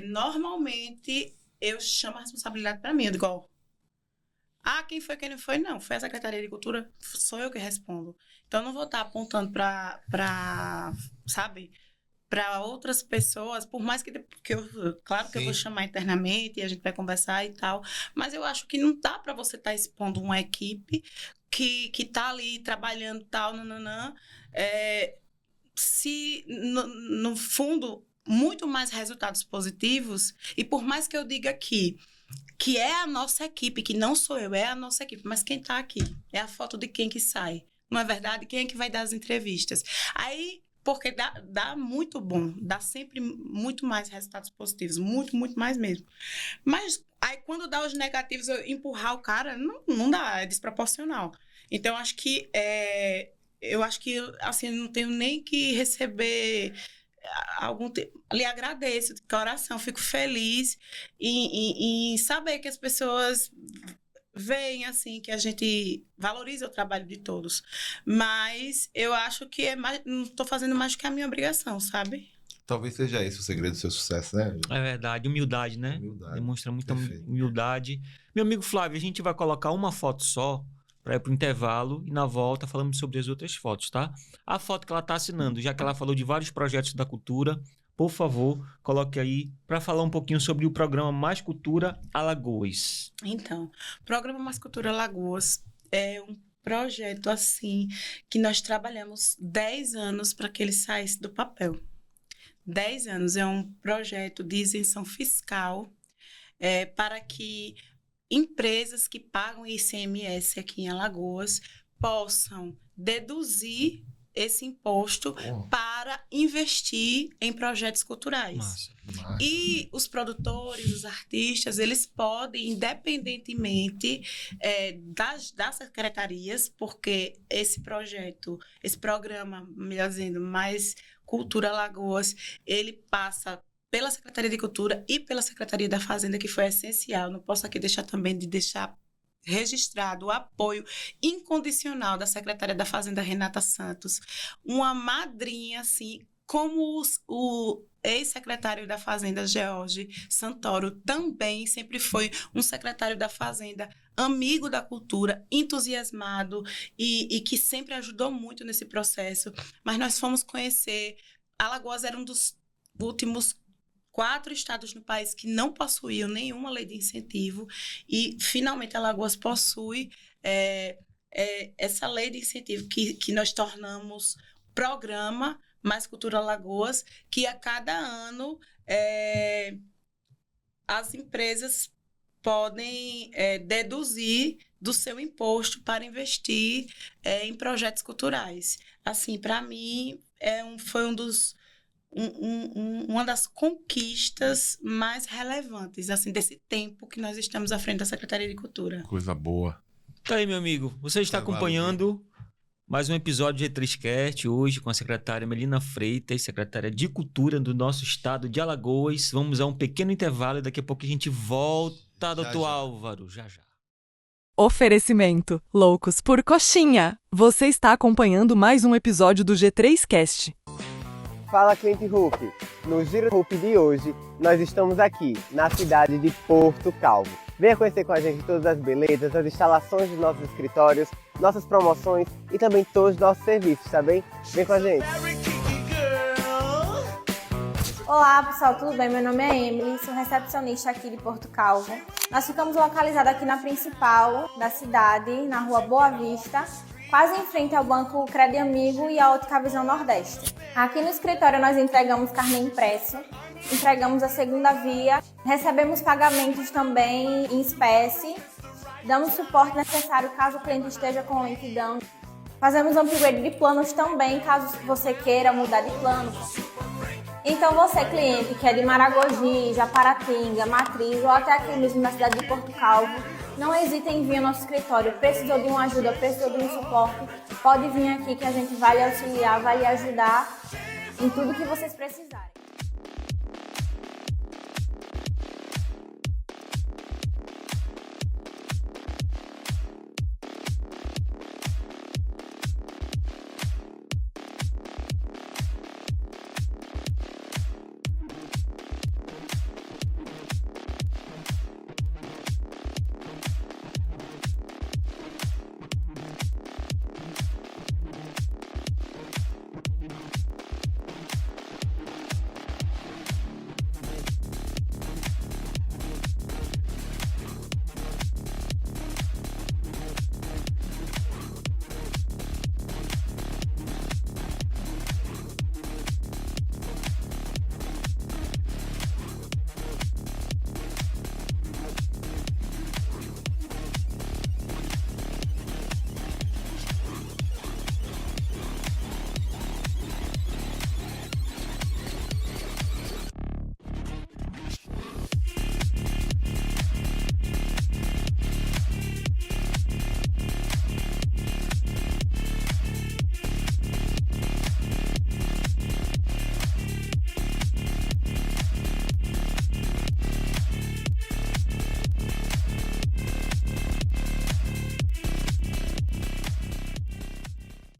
normalmente eu chamo a responsabilidade para mim. Eu digo, ó, quem foi, quem não foi? Não, foi a Secretaria de Cultura, sou eu que respondo. Então, eu não vou estar apontando para outras pessoas, por mais claro que eu vou chamar internamente e a gente vai conversar e tal, mas eu acho que não dá para você estar expondo uma equipe que está ali trabalhando tal, se no fundo, muito mais resultados positivos, e por mais que eu diga aqui, que é a nossa equipe, que não sou eu, é a nossa equipe. Mas quem está aqui? É a foto de quem que sai. Não é verdade? Quem é que vai dar as entrevistas? Aí, porque dá muito bom, dá sempre muito mais resultados positivos, muito, muito mais mesmo. Mas aí, quando dá os negativos, eu empurrar o cara, não dá, é desproporcional. Então, eu acho que assim, não tenho nem que receber... lhe agradeço de coração, fico feliz em saber que as pessoas veem assim, que a gente valoriza o trabalho de todos, mas eu acho que não estou fazendo mais do que a minha obrigação, sabe? Talvez seja esse o segredo do seu sucesso, né? É verdade, humildade, né? Humildade. Demonstra muita Perfeito. humildade. Meu amigo Flávio, a gente vai colocar uma foto só para ir para o intervalo e na volta falamos sobre as outras fotos, tá? A foto que ela está assinando, já que ela falou de vários projetos da cultura, por favor, coloque aí para falar um pouquinho sobre o programa Mais Cultura Alagoas. Então, o programa Mais Cultura Alagoas é um projeto assim que nós trabalhamos 10 anos para que ele saísse do papel. 10 anos é um projeto de isenção fiscal para que empresas que pagam ICMS aqui em Alagoas possam deduzir esse imposto para investir em projetos culturais. Massa. E os produtores, os artistas, eles podem, independentemente das secretarias, porque esse programa, melhor dizendo, Mais Cultura Alagoas, ele passa pela Secretaria de Cultura e pela Secretaria da Fazenda, que foi essencial. Não posso aqui deixar registrado o apoio incondicional da Secretária da Fazenda, Renata Santos, uma madrinha, assim, como o ex-secretário da Fazenda, George Santoro, também sempre foi um secretário da Fazenda, amigo da cultura, entusiasmado e que sempre ajudou muito nesse processo. Mas nós fomos conhecer... Alagoas era um dos últimos 4 estados no país que não possuíam nenhuma lei de incentivo e, finalmente, Alagoas possui essa lei de incentivo que nós tornamos programa Mais Cultura Alagoas, que a cada ano as empresas podem deduzir do seu imposto para investir em projetos culturais. Assim, para mim, foi uma das conquistas mais relevantes, assim, desse tempo que nós estamos à frente da Secretaria de Cultura. Coisa boa. Tá aí, meu amigo. Você está acompanhando mais um episódio de G3Cast, hoje com a secretária Melina Freitas, secretária de Cultura do nosso estado de Alagoas. Vamos a um pequeno intervalo e daqui a pouco a gente volta, doutor Álvaro. Já. Oferecimento. Loucos por Coxinha. Você está acompanhando mais um episódio do G3Cast. Fala, cliente Hulk. No Giro Hulk de hoje, nós estamos aqui, na cidade de Porto Calvo. Venha conhecer com a gente todas as belezas, as instalações dos nossos escritórios, nossas promoções e também todos os nossos serviços, tá bem? Vem com a gente! Olá pessoal, tudo bem? Meu nome é Emily, sou recepcionista aqui de Porto Calvo. Nós ficamos localizados aqui na principal da cidade, na rua Boa Vista, quase em frente ao Banco Crédito Amigo e à Ótica Visão Nordeste. Aqui no escritório nós entregamos carnê impresso, entregamos a segunda via, recebemos pagamentos também em espécie, damos o suporte necessário caso o cliente esteja com lentidão. Fazemos upgrade de planos também, caso você queira mudar de plano. Então você, cliente que é de Maragogi, Japaratinga, Matriz ou até aqui mesmo na cidade de Porto Calvo, não hesite em vir ao nosso escritório. Precisou de uma ajuda, precisou de um suporte, pode vir aqui que a gente vai lhe auxiliar, vai lhe ajudar em tudo que vocês precisarem.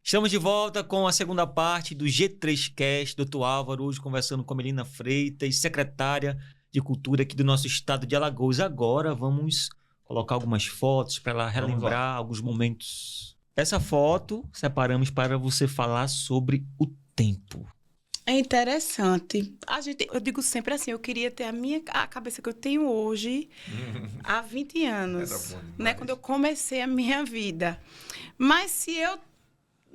Estamos de volta com a segunda parte do G3Cast, doutor Álvaro, hoje conversando com a Melina Freitas, secretária de Cultura aqui do nosso estado de Alagoas. Agora vamos colocar algumas fotos para ela relembrar alguns momentos. Essa foto separamos para você falar sobre o tempo. É interessante. Eu digo sempre assim, eu queria ter a cabeça que eu tenho hoje há 20 anos, né, quando eu comecei a minha vida. Mas se eu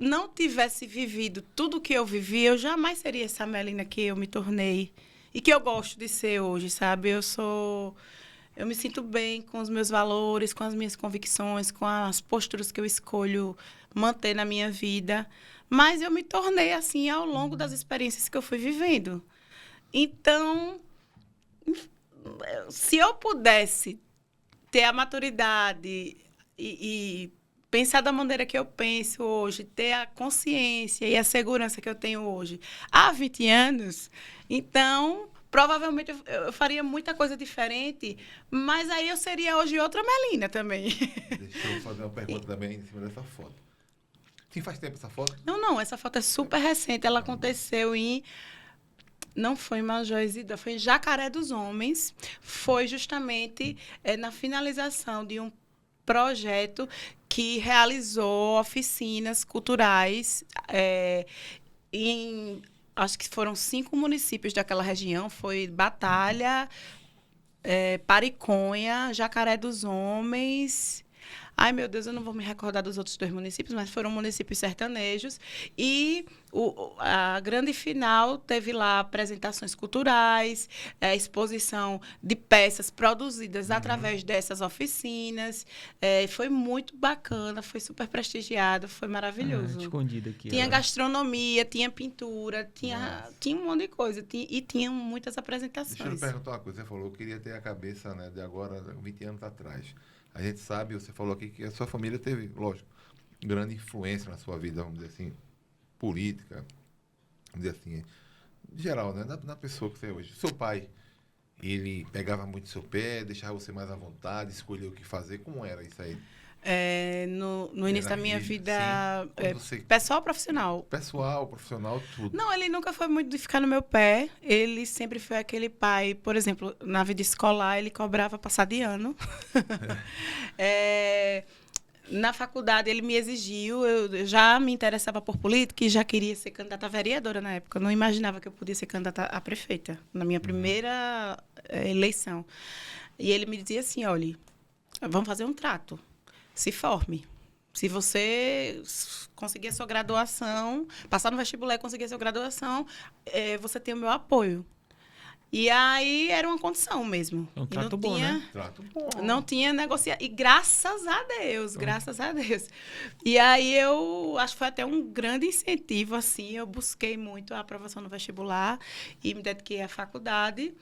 não tivesse vivido tudo que eu vivi, eu jamais seria essa Melina que eu me tornei e que eu gosto de ser hoje, sabe? Eu me sinto bem com os meus valores, com as minhas convicções, com as posturas que eu escolho manter na minha vida, mas eu me tornei assim ao longo das experiências que eu fui vivendo. Então, se eu pudesse ter a maturidade e pensar da maneira que eu penso hoje, ter a consciência e a segurança que eu tenho hoje há 20 anos, então, provavelmente eu faria muita coisa diferente, mas aí eu seria hoje outra Melina também. Deixa eu fazer uma pergunta também em cima dessa foto. Sim, faz tempo essa foto? Não, essa foto é super recente, ela aconteceu não foi em Major Isidro, foi em Jacaré dos Homens, foi justamente na finalização de um projeto que realizou oficinas culturais acho que foram 5 municípios daquela região, foi Batalha, Pariconha, Jacaré dos Homens, Ai, meu Deus, eu não vou me recordar dos outros 2 municípios, mas foram municípios sertanejos. E a grande final teve lá apresentações culturais, exposição de peças produzidas através dessas oficinas. Foi muito bacana, foi super prestigiado, foi maravilhoso. Escondido aqui. Tinha ela. gastronomia, tinha pintura, tinha um monte de coisa. E tinha muitas apresentações. Deixa eu lhe perguntar uma coisa. Você falou que queria ter a cabeça, né, de agora, 20 anos atrás. A gente sabe, você falou aqui que a sua família teve, lógico, grande influência na sua vida, vamos dizer assim, política, vamos dizer assim, em geral, né, na pessoa que você é hoje. Seu pai, ele pegava muito seu pé, deixava você mais à vontade, escolheu o que fazer. Como era isso aí? No início da minha rígido, vida, sim. Quando você- pessoal ou profissional? Pessoal, profissional, tudo. Não, ele nunca foi muito de ficar no meu pé. Ele sempre foi aquele pai, por exemplo, na vida escolar, ele cobrava passar de ano. Na faculdade, ele me exigiu. Eu já me interessava por política e já queria ser candidata a vereadora na época. Eu não imaginava que eu podia ser candidata a prefeita, na minha primeira eleição. E ele me dizia assim, olha, vamos fazer um trato. Se forme. Se você conseguir a sua graduação, passar no vestibular e conseguir a sua graduação, você tem o meu apoio. E aí era uma condição mesmo. É um E trato não bom, tinha, né? Trato bom. não tinha negociação. E graças a Deus, graças a Deus. E aí eu acho que foi até um grande incentivo, assim. Eu busquei muito a aprovação no vestibular e me dediquei à faculdade.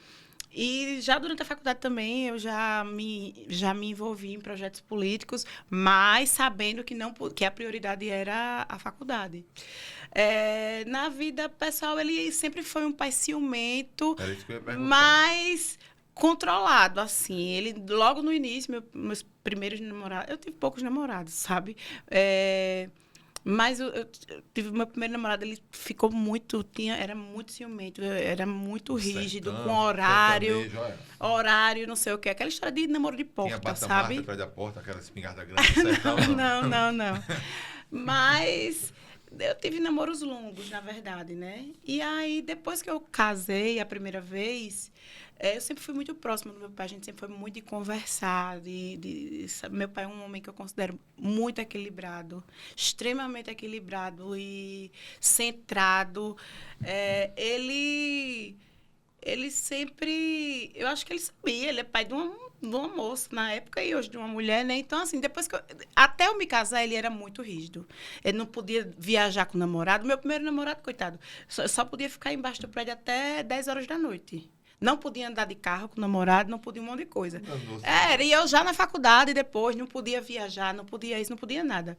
E já durante a faculdade também eu já me envolvi em projetos políticos, mas sabendo que a prioridade era a faculdade. Na vida pessoal, ele sempre foi um pai ciumento, Era isso que eu ia perguntar. mas controlado, assim. Ele, logo no início, meus primeiros namorados... Eu tive poucos namorados, sabe? Mas eu tive meu primeiro namorado, ele ficou era muito ciumento, era muito rígido, Sertão, com horário, sertanejo, olha. horário, não sei o quê. Aquela história de namoro de Tinha porta, bata-marca sabe? atrás da porta, aquela espingarda grande do sertão, Não. Mas eu tive namoros longos, na verdade, né? E aí, depois que eu casei a primeira vez, eu sempre fui muito próxima do meu pai. A gente sempre foi muito de conversar. Meu pai é um homem que eu considero muito equilibrado, extremamente equilibrado e centrado. Ele sempre... Eu acho que ele sabia. Ele é pai de uma moça na época e hoje de uma mulher, né? Então, assim, até eu me casar, ele era muito rígido. Ele não podia viajar com o namorado. Meu primeiro namorado, coitado, só podia ficar embaixo do prédio até 10 horas da noite. Não podia andar de carro com o namorado, não podia um monte de coisa. E eu já na faculdade depois, não podia viajar, não podia isso, não podia nada.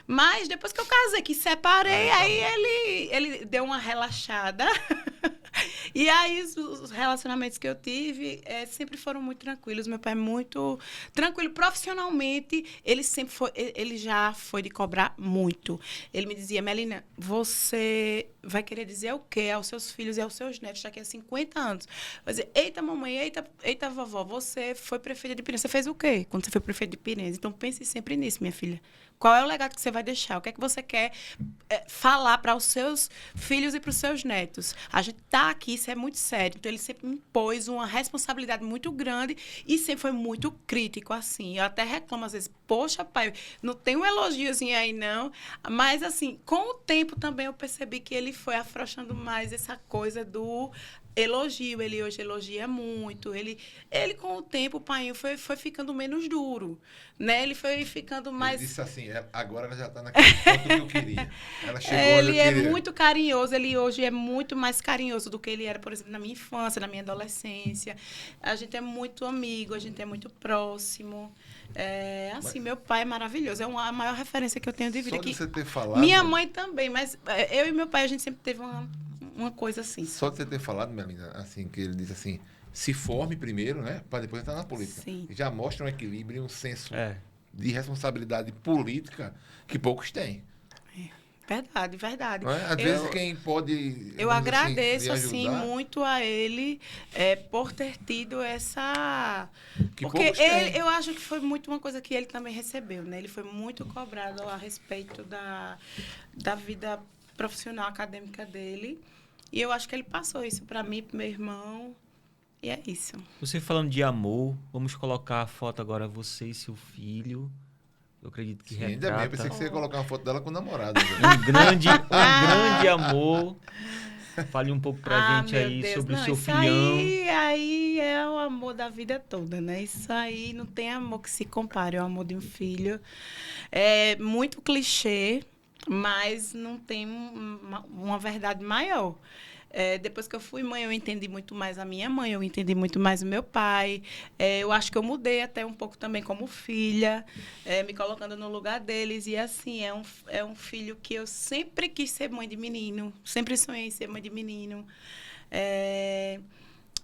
Mas depois que eu casei, que separei, aí ele deu uma relaxada. E aí os relacionamentos que eu tive sempre foram muito tranquilos. Meu pai é muito tranquilo. Profissionalmente, ele já foi de cobrar muito. Ele me dizia, Melina, você vai querer dizer o quê aos seus filhos e aos seus netos daqui a 50 anos? Vai dizer, eita mamãe, eita vovó, você foi prefeita de Pirenze. Você fez o quê quando você foi prefeita de Pirenze? Então pense sempre nisso, minha filha. Qual é o legado que você vai deixar? O que é que você quer falar para os seus filhos e para os seus netos? A gente está aqui, isso é muito sério. Então, ele sempre me impôs uma responsabilidade muito grande e sempre foi muito crítico, assim. Eu até reclamo, às vezes, poxa, pai, não tem um elogiozinho aí, não. Mas, assim, com o tempo também eu percebi que ele foi afrouxando mais essa coisa do elogio. Ele hoje elogia muito. Ele com o tempo, o pai foi ficando menos duro, né? Ele foi ficando mais... Ele disse assim, agora ela já está naquele ponto que eu queria. Ela chegou onde Ele eu é queria. muito carinhoso. Ele hoje é muito mais carinhoso do que ele era, por exemplo, na minha infância, na minha adolescência. A gente é muito amigo, a gente é muito próximo. Meu pai é maravilhoso. É a maior referência que eu tenho de vida. Só de Que você ter falado... minha mãe também, mas eu e meu pai, a gente sempre teve uma coisa assim. Só de você ter falado, Melina, assim, que ele disse assim, se forme primeiro, né, para depois entrar na política. Sim. Já mostra um equilíbrio e um senso É. de responsabilidade política que poucos têm. Verdade. Não é? Às vezes quem pode... Eu vamos dizer agradeço, lhe assim, ajudar, muito a ele por ter tido essa... que Porque poucos têm. eu acho que foi muito uma coisa que ele também recebeu, né? Ele foi muito cobrado a respeito da vida profissional, acadêmica dele. E eu acho que ele passou isso para mim, para meu irmão. E é isso. Você falando de amor, vamos colocar a foto agora, você e seu filho. Eu acredito que Sim, ainda bem, eu pensei retrata que você ia colocar uma foto dela com o namorado. Né? um grande amor. Fale um pouco pra gente meu aí Deus, sobre o não, seu isso filhão. aí é o amor da vida toda, né? Isso aí não tem amor que se compare ao amor de um filho. É muito clichê, mas não tem uma verdade maior. Depois que eu fui mãe, eu entendi muito mais a minha mãe, eu entendi muito mais o meu pai. Eu acho que eu mudei até um pouco também como filha, me colocando no lugar deles. E, assim, é um filho que eu sempre quis ser mãe de menino, sempre sonhei em ser mãe de menino.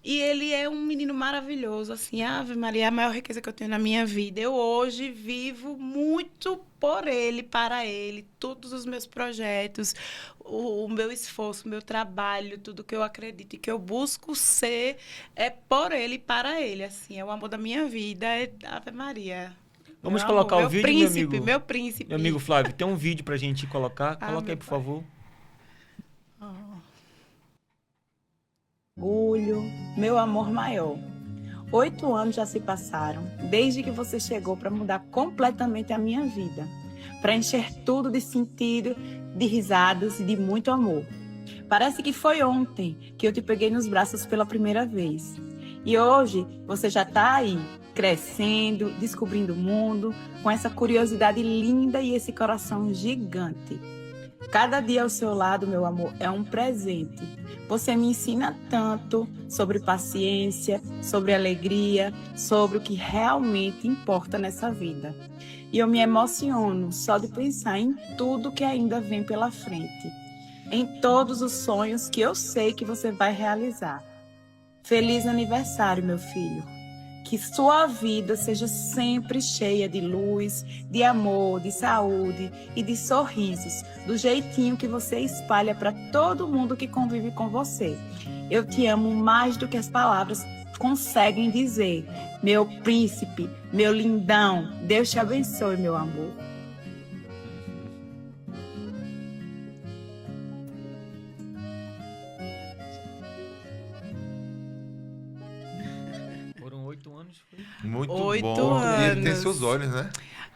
E ele é um menino maravilhoso, assim, Ave Maria, é a maior riqueza que eu tenho na minha vida. Eu hoje vivo muito por ele, para ele, todos os meus projetos, o meu esforço, o meu trabalho, tudo que eu acredito e que eu busco ser é por ele e para ele, assim, é o amor da minha vida, é Ave Maria. Vamos Meu colocar amor, o vídeo, meu amigo? meu príncipe. Meu amigo Flávio, tem um vídeo pra gente colocar. Coloca Meu aí, por pai. favor. Orgulho, meu amor maior. 8 anos já se passaram desde que você chegou para mudar completamente a minha vida, para encher tudo de sentido, de risadas e de muito amor. Parece que foi ontem que eu te peguei nos braços pela primeira vez. E hoje você já está aí, crescendo, descobrindo o mundo, com essa curiosidade linda e esse coração gigante. Cada dia ao seu lado, meu amor, é um presente. Você me ensina tanto sobre paciência, sobre alegria, sobre o que realmente importa nessa vida. E eu me emociono só de pensar em tudo que ainda vem pela frente, em todos os sonhos que eu sei que você vai realizar. Feliz aniversário, meu filho. Que sua vida seja sempre cheia de luz, de amor, de saúde e de sorrisos, do jeitinho que você espalha para todo mundo que convive com você. Eu te amo mais do que as palavras conseguem dizer. Meu príncipe, meu lindão, Deus te abençoe, meu amor. Foram 8 anos. Foi? Muito 8 bom. E ele tem anos. seus olhos, né?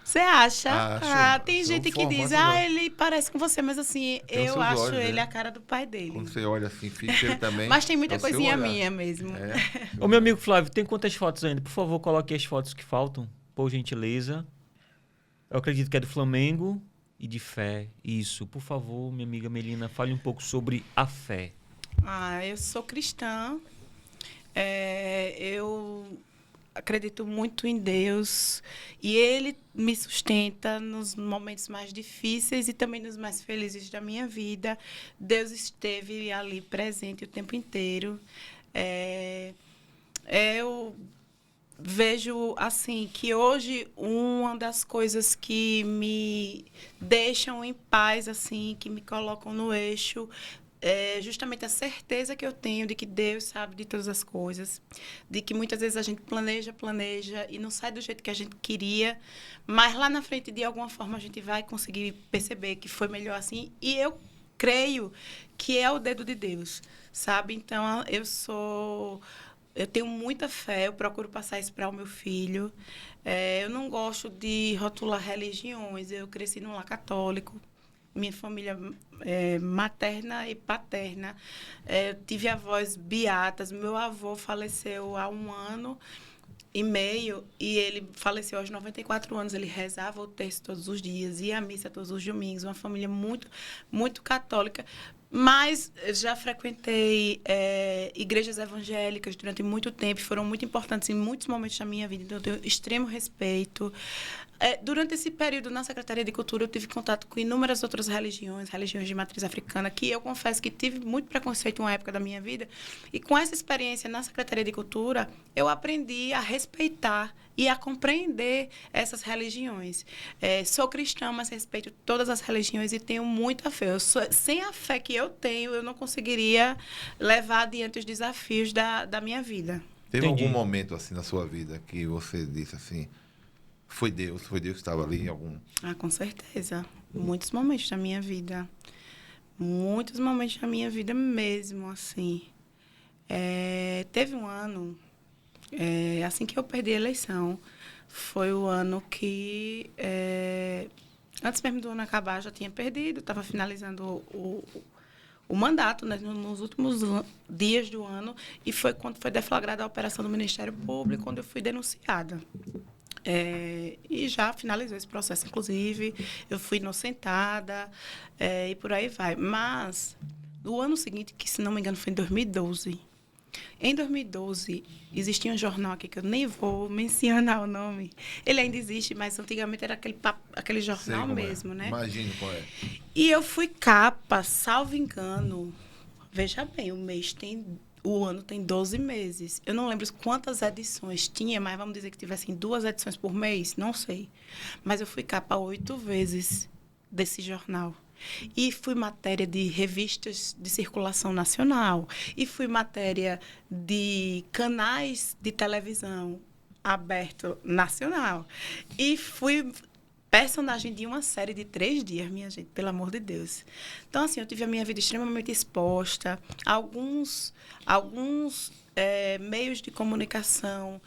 Você acha? Acho. Tem São gente que diz, formatos, né? ele parece com você, mas assim, Tem os eu seus acho olhos, ele né? a cara do pai dele. Quando você olha assim, fixa ele também. Mas tem é muita o seu coisinha olhar. minha mesmo. É. Ô, meu amigo Flávio, tem quantas fotos ainda? Por favor, coloque as fotos que faltam, por gentileza. Eu acredito que é do Flamengo e de fé. Isso. Por favor, minha amiga Melina, fale um pouco sobre a fé. Eu sou cristã. Eu acredito muito em Deus e Ele me sustenta nos momentos mais difíceis e também nos mais felizes da minha vida. Deus esteve ali presente o tempo inteiro. Eu vejo assim que hoje uma das coisas que me deixam em paz, assim, que me colocam no eixo, é justamente a certeza que eu tenho de que Deus sabe de todas as coisas, de que muitas vezes a gente planeja e não sai do jeito que a gente queria, mas lá na frente, de alguma forma, a gente vai conseguir perceber que foi melhor assim. E eu creio que é o dedo de Deus, sabe? Então, eu tenho muita fé, eu procuro passar isso para o meu filho. Eu não gosto de rotular religiões, eu cresci num lar católico. Minha família materna e paterna. Eu tive avós beatas. Meu avô faleceu há 1 ano e meio e ele faleceu aos 94 anos. Ele rezava o terço todos os dias, ia à missa todos os domingos. Uma família muito, muito católica. Mas já frequentei igrejas evangélicas durante muito tempo, foram muito importantes em muitos momentos da minha vida, então eu tenho extremo respeito. Durante esse período na Secretaria de Cultura, eu tive contato com inúmeras outras religiões de matriz africana, que eu confesso que tive muito preconceito em uma época da minha vida, e com essa experiência na Secretaria de Cultura, eu aprendi a respeitar e a compreender essas religiões. Sou cristã, mas respeito todas as religiões e tenho muita fé. Sem a fé que eu tenho, eu não conseguiria levar adiante os desafios da minha vida. Teve Entendi. algum momento assim na sua vida que você disse assim, foi Deus que estava ali? Com certeza. Muitos momentos da minha vida. Muitos momentos da minha vida mesmo, assim. Teve um ano, assim que eu perdi a eleição, foi o ano que, antes mesmo do ano acabar, já tinha perdido, estava finalizando o mandato, né, nos últimos dias do ano, e foi quando foi deflagrada a operação do Ministério Público, quando eu fui denunciada. E já finalizou esse processo, inclusive, eu fui inocentada, e por aí vai. Mas, no ano seguinte, que se não me engano foi em 2012, em 2012, existia um jornal aqui que eu nem vou mencionar o nome. Ele ainda existe, mas antigamente era aquele jornal mesmo, né? Imagino qual é. E eu fui capa, salvo engano. Veja bem, o ano tem 12 meses. Eu não lembro quantas edições tinha, mas vamos dizer que tivessem 2 edições por mês, não sei. Mas eu fui capa 8 vezes desse jornal. E fui matéria de revistas de circulação nacional. E fui matéria de canais de televisão aberto nacional. E fui personagem de uma série de 3 dias, minha gente, pelo amor de Deus. Então, assim, eu tive a minha vida extremamente exposta. Alguns meios de comunicação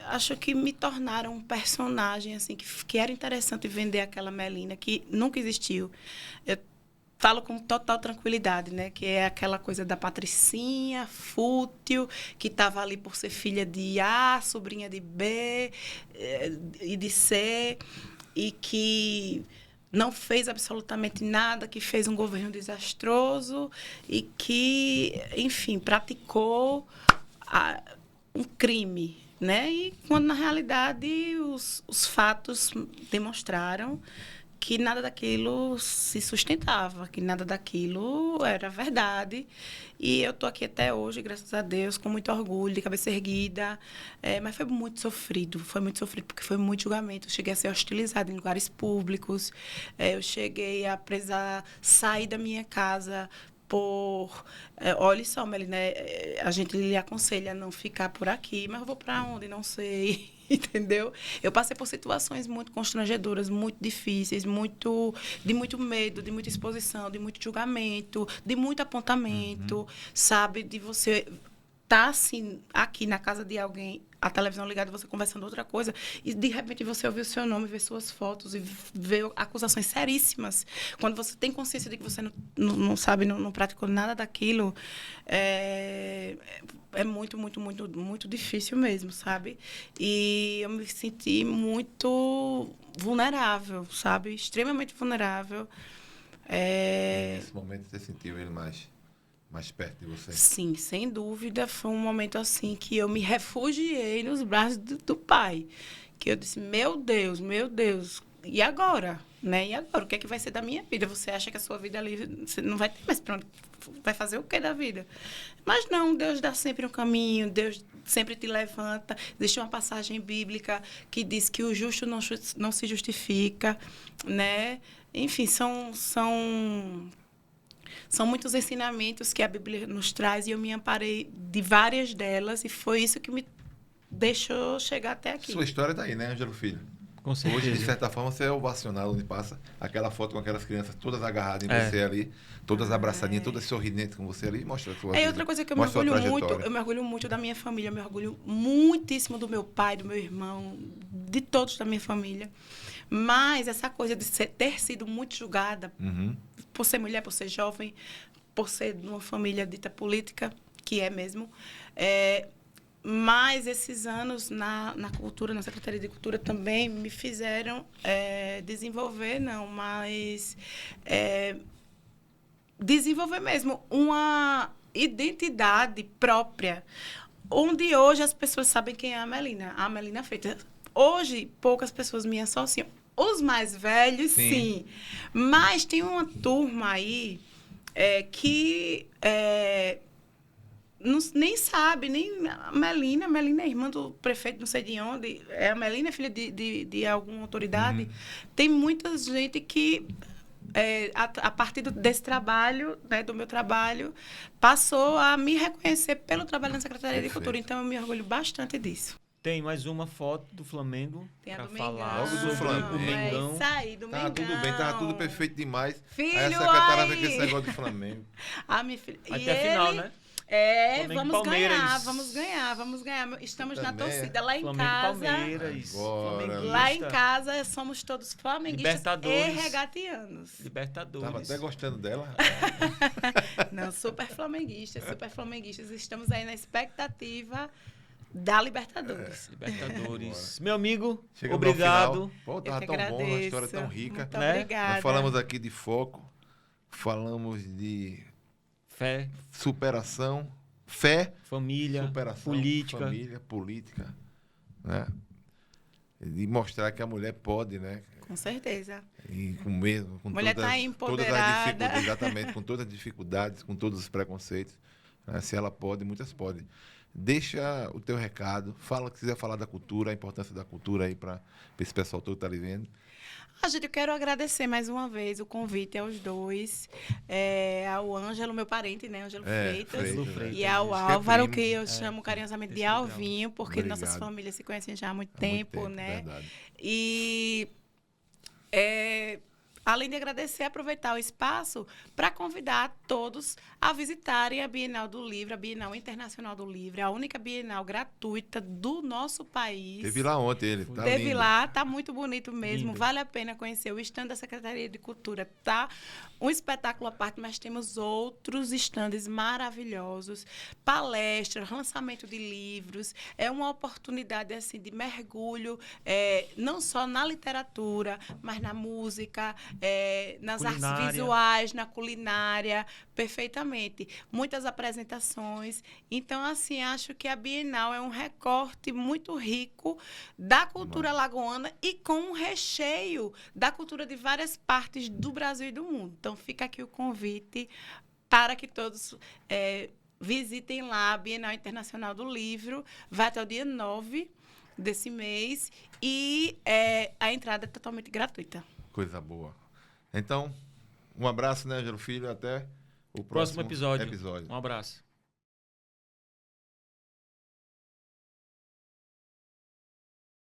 acho que me tornaram um personagem assim, que era interessante vender aquela Melina, que nunca existiu. Eu falo com total tranquilidade, né? Que é aquela coisa da patricinha, fútil, que estava ali por ser filha de A, sobrinha de B e de C, e que não fez absolutamente nada, que fez um governo desastroso e que, enfim, praticou um crime, né? E quando, na realidade, os fatos demonstraram que nada daquilo se sustentava, que nada daquilo era verdade. E eu estou aqui até hoje, graças a Deus, com muito orgulho, de cabeça erguida. Mas foi muito sofrido porque foi muito julgamento. Eu cheguei a ser hostilizada em lugares públicos, eu cheguei a precisar sair da minha casa olha só, Melina, a gente lhe aconselha a não ficar por aqui, mas eu vou para onde? Não sei, entendeu? Eu passei por situações muito constrangedoras, muito difíceis, de muito medo, de muita exposição, de muito julgamento, de muito apontamento, sabe? De você estar assim, aqui na casa de alguém, a televisão ligada, você conversando outra coisa, e de repente você ouvir o seu nome, ver suas fotos e ver acusações seríssimas. Quando você tem consciência de que você não sabe, não praticou nada daquilo, é muito, muito, muito, muito difícil mesmo, sabe? E eu me senti muito vulnerável, sabe? Extremamente vulnerável. Nesse momento você sentiu ele mais perto de você? Sim, sem dúvida. Foi um momento assim que eu me refugiei nos braços do pai. Que eu disse, meu Deus, e agora? Né? E agora? O que é que vai ser da minha vida? Você acha que a sua vida ali, você não vai ter mais para onde, vai fazer o que da vida? Mas não, Deus dá sempre um caminho, Deus sempre te levanta. Existe uma passagem bíblica que diz que o justo não se justifica, né? Enfim, são muitos ensinamentos que a Bíblia nos traz e eu me amparei de várias delas e foi isso que me deixou chegar até aqui. Sua história está aí, né, Ângelo Filho? Com certeza. Hoje, de certa forma, você é ovacionado onde passa aquela foto com aquelas crianças todas agarradas em você ali, todas abraçadinhas, todas sorridentes com você ali, mostra a sua vida. Outra coisa que eu me orgulho muito da minha família, eu me orgulho muitíssimo do meu pai, do meu irmão, de todos da minha família. Mas essa coisa de ter sido muito julgada por ser mulher, por ser jovem, por ser de uma família dita política, que é mesmo, mas esses anos na cultura, na Secretaria de Cultura também me fizeram desenvolver mesmo uma identidade própria, onde hoje as pessoas sabem quem é a Melina Freitas. Hoje, poucas pessoas me associam. Os mais velhos, sim. Mas tem uma turma aí que nem sabe, nem a Melina é irmã do prefeito não sei de onde, a Melina é filha de alguma autoridade. Tem muita gente que, a partir desse trabalho, né, do meu trabalho, passou a me reconhecer pelo trabalho na Secretaria de Cultura. Então, eu me orgulho bastante disso. Tem mais uma foto do Flamengo para falar Logo do Flamengo. o Mengão. Isso aí, do Mengão. Tudo bem, tava tudo perfeito demais. Filho, aí a secretária vem com esse negócio do Flamengo. Minha filha. Até a final, né? Flamengo e vamos Palmeiras. ganhar, vamos ganhar. Estamos na Também. torcida. Lá em Flamengo e casa, Palmeiras. Agora. Flamenguista. lá em casa, somos todos flamenguistas Libertadores. e regatianos. Libertadores. Tava até gostando dela. Não, super flamenguistas. Estamos aí na expectativa da Libertadores. Libertadores. Meu amigo, Chegamos obrigado. ao final. Pô, Eu tava que tão bom, uma história agradeço. tão rica. Muito né? obrigada. Nós falamos aqui de foco, falamos de Fé, superação, fé, família, superação, política. família, política, né? De mostrar que a mulher pode, né? Com certeza. E com Mulher todas, tá todas as empoderada. dificuldades, exatamente, com todas as dificuldades, com todos os preconceitos, né? Se ela pode, muitas podem. Deixa o teu recado, fala que quiser falar da cultura, a importância da cultura aí para esse pessoal todo que tá ali vendo. Gente, eu quero agradecer mais uma vez o convite aos dois, ao Ângelo, meu parente, né, Ângelo Freitas, Freitas. e ao Diz que é Álvaro, primo. que eu chamo carinhosamente de esse é o Alvinho, porque Obrigado. nossas famílias se conhecem já há muito Há muito tempo, né? Verdade. E além de agradecer, aproveitar o espaço para convidar todos a visitarem a Bienal do Livro, a Bienal Internacional do Livro, a única Bienal gratuita do nosso país. Teve lá ontem ele, tá Teve lindo. lá, tá muito bonito mesmo. Lindo. Vale a pena conhecer o stand da Secretaria de Cultura. Tá um espetáculo à parte, mas temos outros stands maravilhosos, palestras, lançamento de livros. É uma oportunidade assim de mergulho, não só na literatura, mas na música, nas artes Culinária. visuais, na culinária, perfeitamente. Muitas apresentações. Então, assim, acho que a Bienal é um recorte muito rico da cultura alagoana e com um recheio da cultura de várias partes do Brasil e do mundo. Então, fica aqui o convite para que todos visitem lá a Bienal Internacional do Livro. Vai até o dia 9 desse mês e a entrada é totalmente gratuita. Coisa boa. Então, um abraço, né, Ângelo Filho? Até o Próximo próximo episódio. Um abraço.